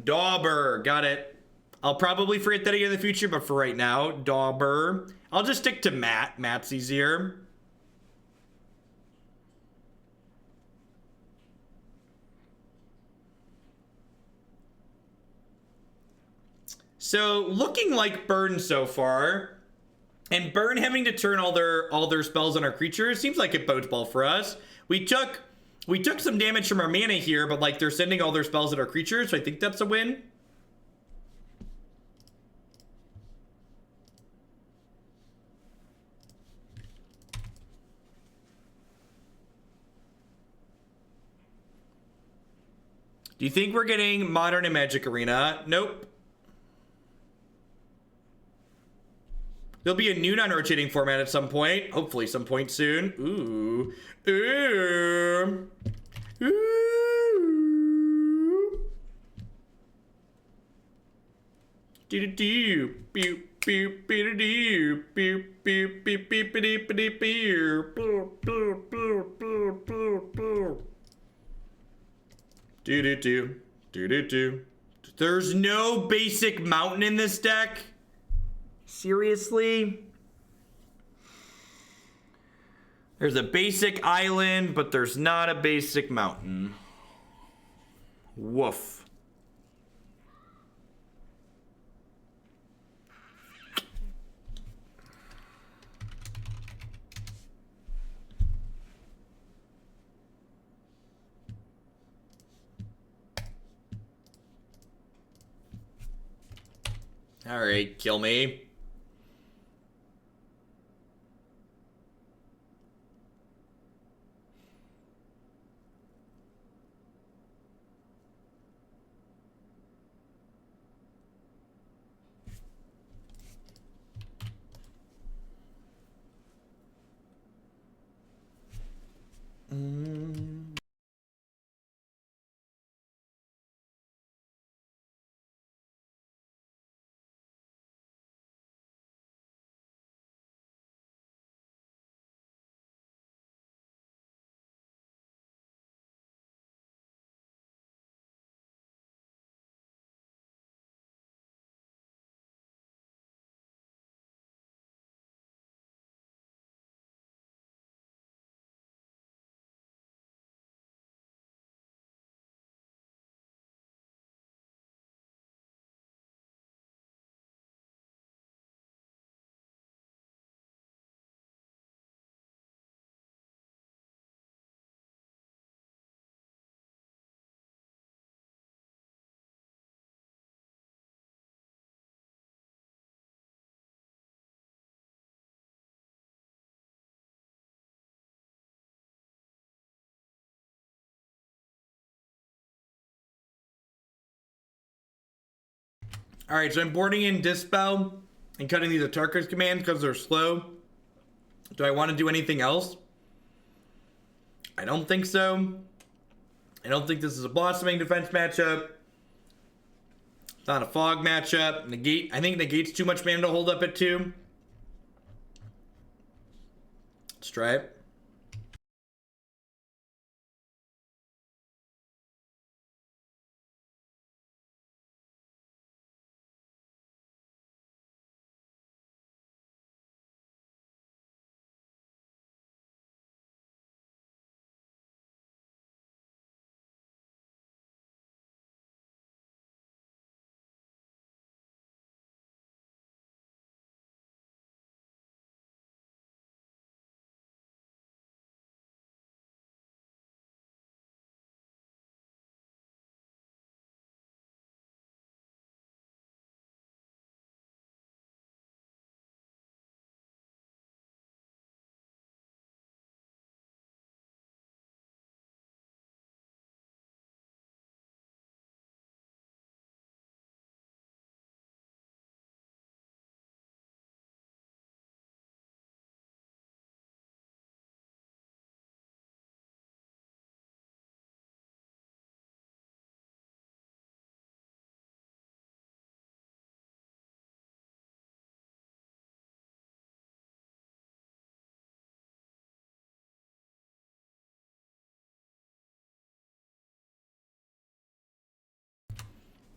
Dauber, got it. I'll probably forget that again in the future, but for right now, Dauber. I'll just stick to Matt. Matt's easier. So, looking like Burn so far, and Burn having to turn all their spells on our creatures seems like it bodes well for us. We took some damage from our mana here, but like they're sending all their spells at our creatures, so I think that's a win. Do you think we're getting Modern and Magic Arena? Nope. There'll be a new non-rotating format at some point. Hopefully some point soon. Ooh. Ooh. Ooh. Do-do-do. Boop, boop, do-do-do. Boop, boop, boop, boop, boop, boop, boop. Boop, boop, boop, boop, boop, boop. Do-do-do. Do-do-do. There's no basic mountain in this deck. Seriously? There's a basic island, but there's not a basic mountain. Woof. All right, kill me. All right, so I'm boarding in Dispel and cutting these Atarka's commands because they're slow. Do I want to do anything else? I don't think so. I don't think this is a blossoming defense matchup. It's not a fog matchup. Negate. I think Negate's too much mana to hold up at 2. Let's try it.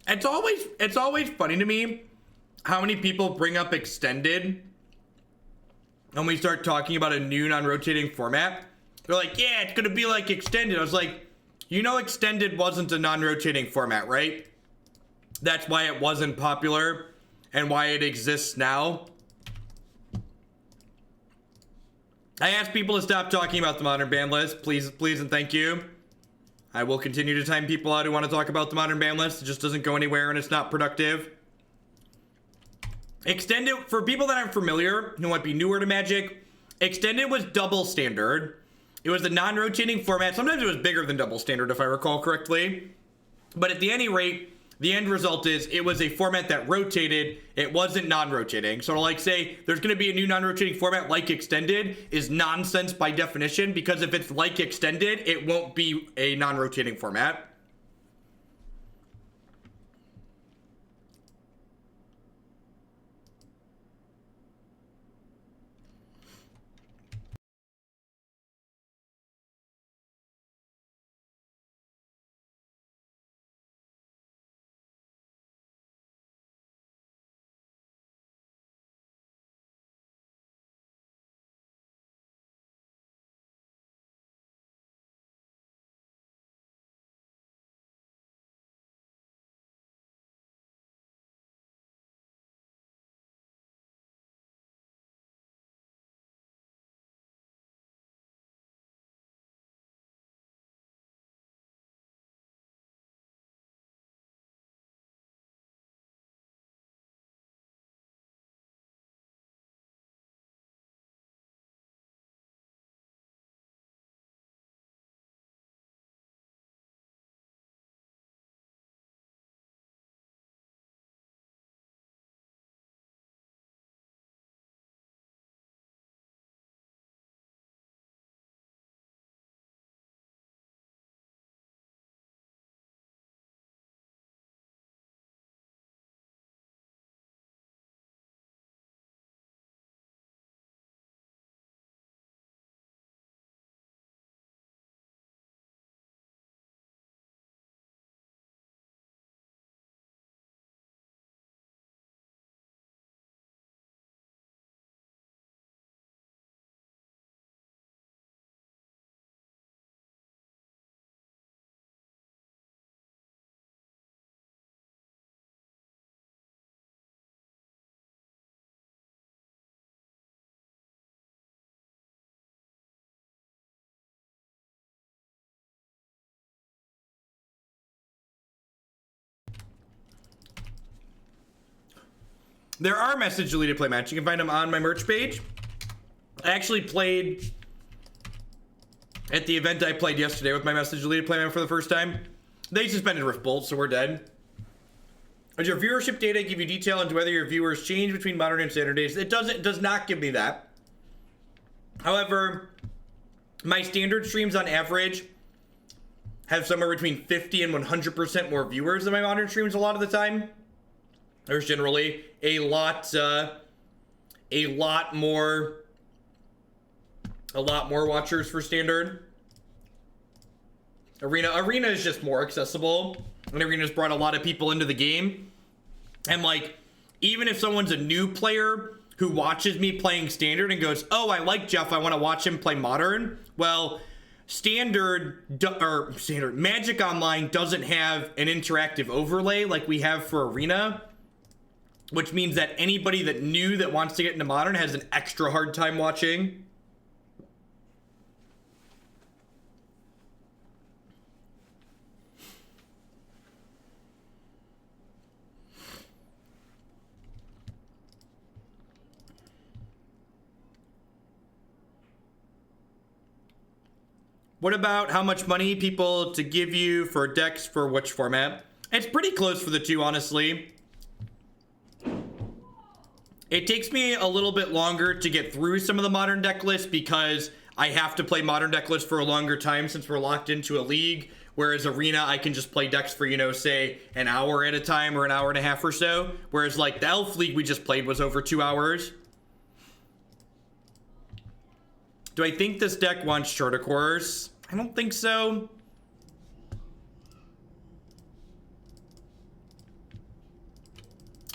It's always funny to me how many people bring up extended when we start talking about a new non-rotating format. They're like, yeah, it's gonna be like extended. I was like, you know, extended wasn't a non-rotating format, right? That's why it wasn't popular and why it exists now. I asked people to stop talking about the modern ban list, please and thank you. I will continue to time people out who want to talk about the modern ban list. It just doesn't go anywhere and it's not productive. Extended, for people that aren't familiar, who might be newer to Magic, Extended was double standard. It was a non-rotating format. Sometimes it was bigger than double standard, if I recall correctly. But at the any rate, the end result is it was a format that rotated. It wasn't non-rotating. So to like say there's going to be a new non-rotating format like Extended is nonsense by definition, because if it's like Extended, it won't be a non-rotating format. There are message deleted playmats. You can find them on my merch page. I actually played at the event I played yesterday with my message deleted playmat for the first time. They suspended Rift Bolt, so we're dead. Does your viewership data give you detail into whether your viewers change between modern and standard days? It does not give me that. However, my standard streams on average have somewhere between 50 and 100% more viewers than my modern streams a lot of the time. There's generally a lot more a lot more watchers for Standard. Arena is just more accessible, and Arena's brought a lot of people into the game. And like, even if someone's a new player who watches me playing Standard and goes, oh, I like Jeff, I want to watch him play Modern. Well, Magic Online doesn't have an interactive overlay like we have for Arena, which means that anybody that new that wants to get into Modern has an extra hard time watching. What about how much money people to give you for decks for which format? It's pretty close for the two, honestly. It takes me a little bit longer to get through some of the Modern deck lists because I have to play Modern deck lists for a longer time since we're locked into a league. Whereas Arena, I can just play decks for, you know, say an hour at a time or an hour and a half or so. Whereas like the Elf League we just played was over 2 hours. Do I think this deck wants shorter cores? I don't think so.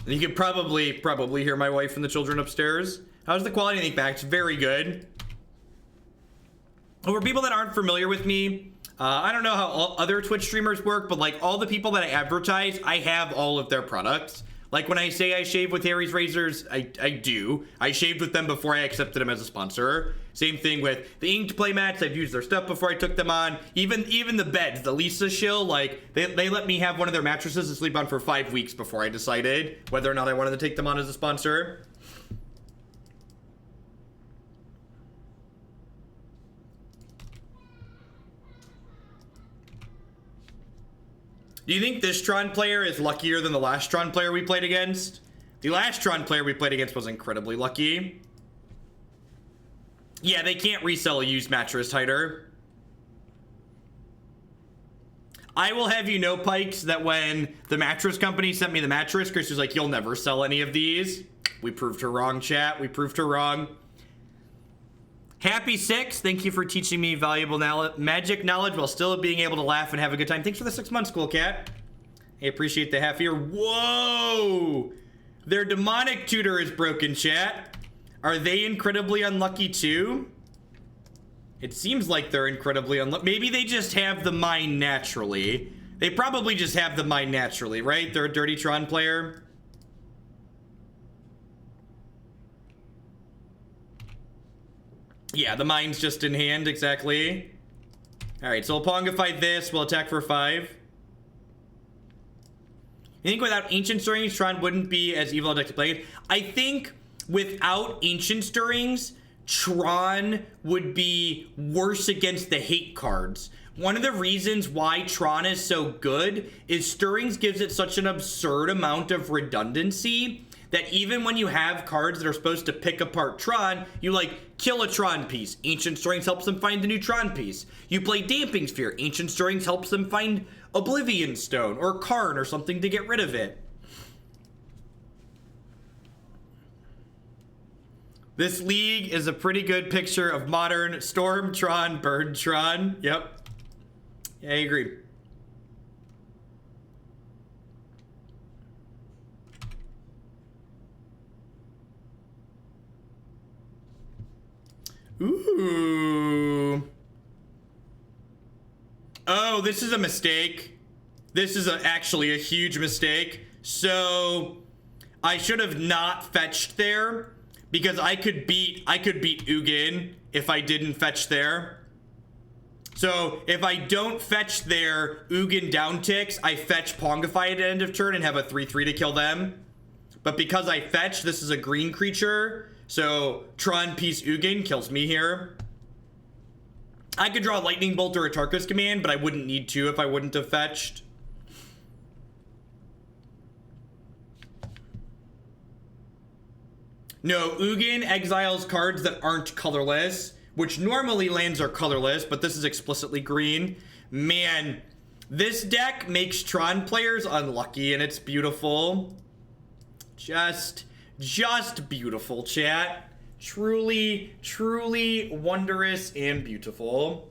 You could probably hear my wife and the children upstairs. How's the quality? I think back. It's very good. For people that aren't familiar with me, I don't know how all other Twitch streamers work, but like all the people that I advertise, I have all of their products. Like when I say I shave with Harry's razors, I do. I shaved with them before I accepted them as a sponsor. Same thing with the inked playmats. I've used their stuff before I took them on. Even the beds, the Lisa shill, like they let me have one of their mattresses to sleep on for 5 weeks before I decided whether or not I wanted to take them on as a sponsor. Do you think this Tron player is luckier than the last Tron player we played against? The last Tron player we played against was incredibly lucky. Yeah, they can't resell a used mattress hider. I will have you know, Pikes, that when the mattress company sent me the mattress, Chris was like, you'll never sell any of these. We proved her wrong, chat. We proved her wrong. Happy 6, thank you for teaching me valuable magic knowledge while still being able to laugh and have a good time. Thanks for the 6 months, cool cat. I appreciate the half year. Whoa! Their demonic tutor is broken, chat. Are they incredibly unlucky too? It seems like they're incredibly unlucky. Maybe they just have the mind naturally. They probably just have the mind naturally, right? They're a dirty Tron player. Yeah, the mind's just in hand, exactly. Alright, so we'll Pongify this. We'll attack for 5. You think without Ancient Stirrings, Tron wouldn't be as evil a deck to play? I think without Ancient Stirrings, Tron would be worse against the hate cards. One of the reasons why Tron is so good is Stirrings gives it such an absurd amount of redundancy that even when you have cards that are supposed to pick apart Tron, you like kill a Tron piece. Ancient Stirrings helps them find the new Tron piece. You play Damping Sphere. Ancient Stirrings helps them find Oblivion Stone or Karn or something to get rid of it. This league is a pretty good picture of modern Storm Tron, Burn Tron. Yep. Yeah, I agree. Ooh. Oh, this is a mistake. This is actually a huge mistake. So I should have not fetched there because I could beat Ugin if I didn't fetch there. So if I don't fetch there, Ugin down ticks, I fetch Pongify at the end of turn and have a 3/3 to kill them. But because I fetch, this is a green creature. So Tron piece Ugin kills me here. I could draw Lightning Bolt or Atarka's Command, but I wouldn't need to if I wouldn't have fetched. No, Ugin exiles cards that aren't colorless, which normally lands are colorless, but this is explicitly green. Man, this deck makes Tron players unlucky, and it's beautiful. Just beautiful, chat. Truly, truly wondrous and beautiful.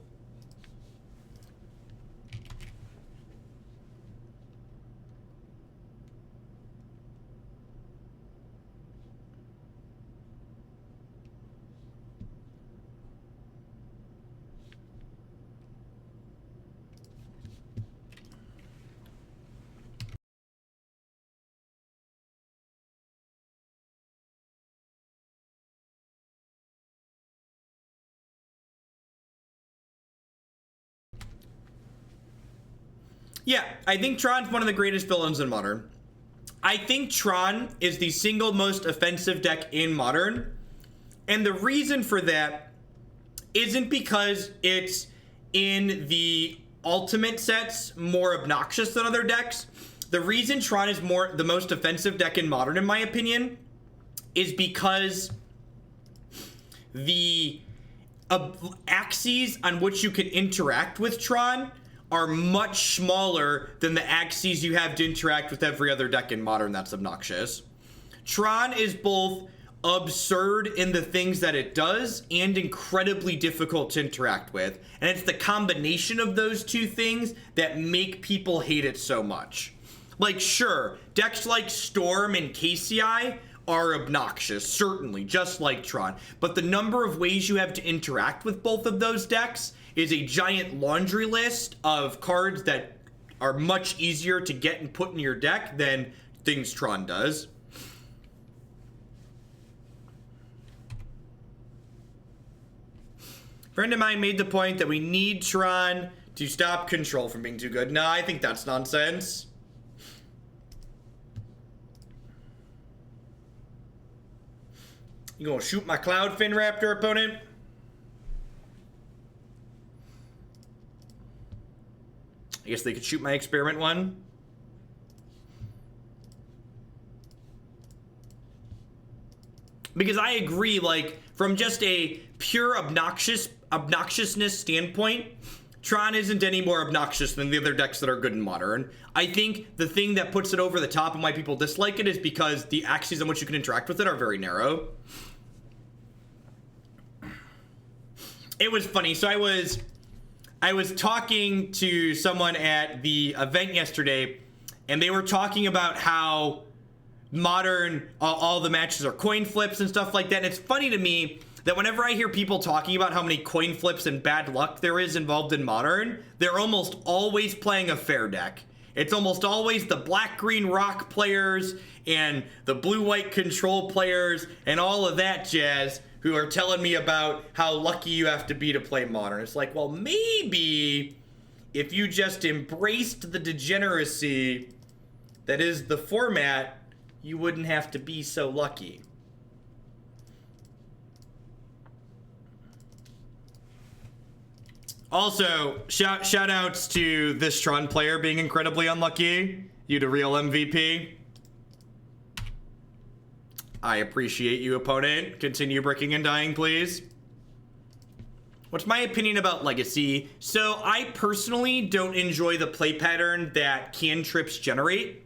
Yeah, I think Tron's one of the greatest villains in Modern. I think Tron is the single most offensive deck in Modern. And the reason for that isn't because it's in the ultimate sets more obnoxious than other decks. The reason Tron is the most offensive deck in Modern, in my opinion, is because the axes on which you can interact with Tron are much smaller than the axes you have to interact with every other deck in Modern that's obnoxious. Tron is both absurd in the things that it does and incredibly difficult to interact with. And it's the combination of those two things that make people hate it so much. Like, sure, decks like Storm and KCI are obnoxious, certainly, just like Tron. But the number of ways you have to interact with both of those decks is a giant laundry list of cards that are much easier to get and put in your deck than things Tron does. A friend of mine made the point that we need Tron to stop control from being too good. No, I think that's nonsense. You gonna shoot my Cloudfin Raptor, opponent? I guess they could shoot my Experiment one. Because I agree, like, from just a pure obnoxiousness standpoint, Tron isn't any more obnoxious than the other decks that are good in Modern. I think the thing that puts it over the top and why people dislike it is because the axes on which you can interact with it are very narrow. It was funny. So I was talking to someone at the event yesterday, and they were talking about how Modern, all the matches are coin flips and stuff like that. And it's funny to me that whenever I hear people talking about how many coin flips and bad luck there is involved in Modern, they're almost always playing a fair deck. It's almost always the black-green rock players and the blue-white control players and all of that jazz who are telling me about how lucky you have to be to play Modern. It's like, well, maybe if you just embraced the degeneracy that is the format, you wouldn't have to be so lucky. Also, shout outs to this Tron player being incredibly unlucky. You the real MVP. I appreciate you, opponent. Continue bricking and dying, please. What's my opinion about Legacy? So I personally don't enjoy the play pattern that cantrips generate.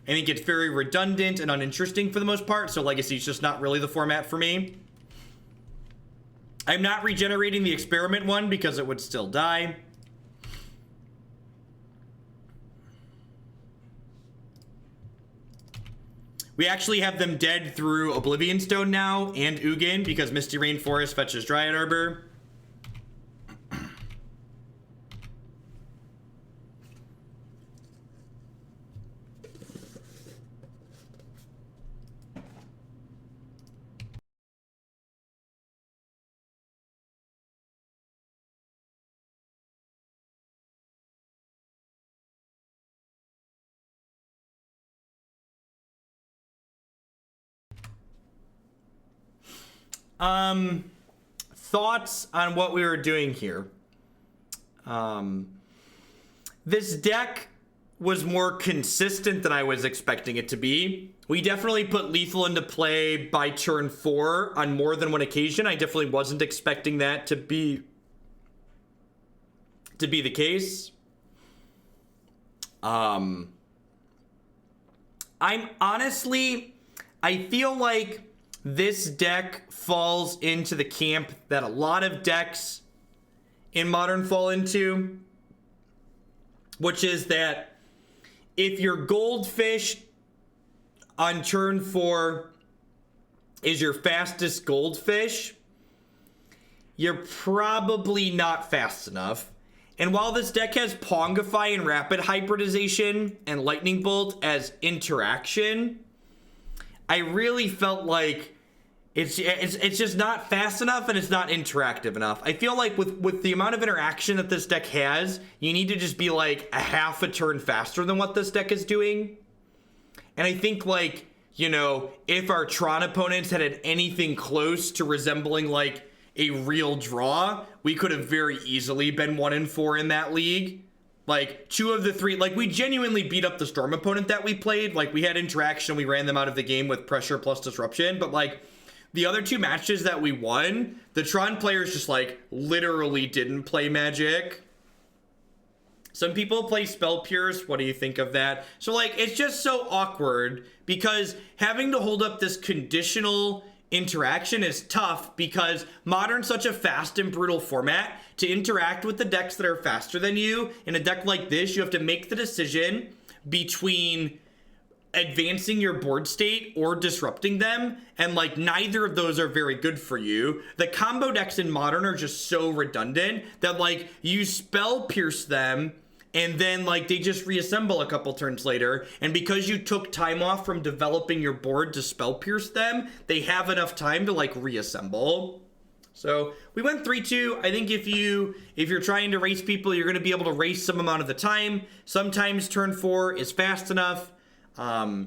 I think it's very redundant and uninteresting for the most part, so Legacy is just not really the format for me. I'm not regenerating the Experiment one because it would still die. We actually have them dead through Oblivion Stone now and Ugin because Misty Rainforest fetches Dryad Arbor. Thoughts on what we were doing here. This deck was more consistent than I was expecting it to be. We definitely put lethal into play by turn 4 on more than one occasion. I definitely wasn't expecting that to be the case. I'm honestly, I feel like this deck falls into the camp that a lot of decks in Modern fall into, which is that if your Goldfish on turn 4 is your fastest Goldfish, you're probably not fast enough. And while this deck has Pongify and Rapid Hybridization and Lightning Bolt as interaction, I really felt like it's just not fast enough and it's not interactive enough. I feel like with the amount of interaction that this deck has, you need to just be like a half a turn faster than what this deck is doing. And I think, like, you know, if our Tron opponents had anything close to resembling like a real draw, we could have very easily been 1-4 in that league. Like, 2 of the 3, like, we genuinely beat up the Storm opponent that we played. Like, we had interaction, we ran them out of the game with pressure plus disruption, but like the other 2 matches that we won, the Tron players just like literally didn't play Magic. Some people play Spell Pierce. What do you think of that? So like, it's just so awkward because having to hold up this conditional interaction is tough because Modern's such a fast and brutal format. To interact with the decks that are faster than you in a deck like this, you have to make the decision between advancing your board state or disrupting them, and like neither of those are very good for you. The combo decks in Modern are just so redundant that like you Spell Pierce them and then like they just reassemble a couple turns later, and because you took time off from developing your board to Spell Pierce them, they have enough time to like reassemble. So we went 3-2. I think if you're trying to race people, you're going to be able to race some amount of the time. Sometimes turn 4 is fast enough. I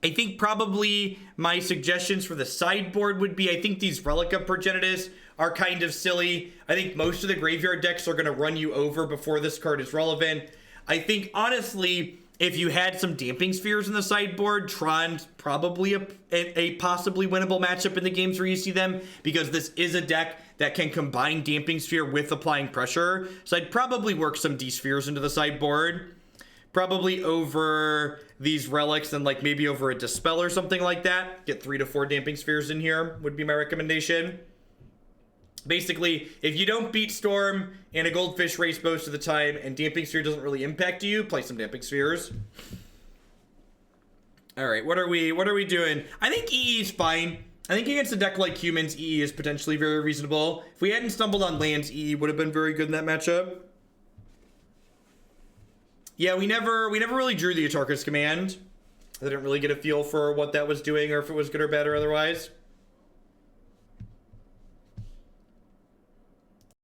think probably my suggestions for the sideboard would be, I think these Relic of Progenitus are kind of silly. I think most of the graveyard decks are going to run you over before this card is relevant. I think, honestly, if you had some Damping Spheres in the sideboard, Tron's probably a possibly winnable matchup in the games where you see them, because this is a deck that can combine Damping Sphere with applying pressure. So I'd probably work some D-Spheres into the sideboard. Probably over these relics and like maybe over a Dispel or something like that. Get 3 to 4 Damping Spheres in here would be my recommendation. Basically, if you don't beat Storm and a Goldfish race most of the time and Damping Sphere doesn't really impact you, play some Damping Spheres. Alright, what are we doing? I think EE is fine. I think against a deck like Humans, EE is potentially very reasonable. If we hadn't stumbled on lands, EE would have been very good in that matchup. Yeah, we never really drew the Atarka's command. I didn't really get a feel for what that was doing or if it was good or bad or otherwise.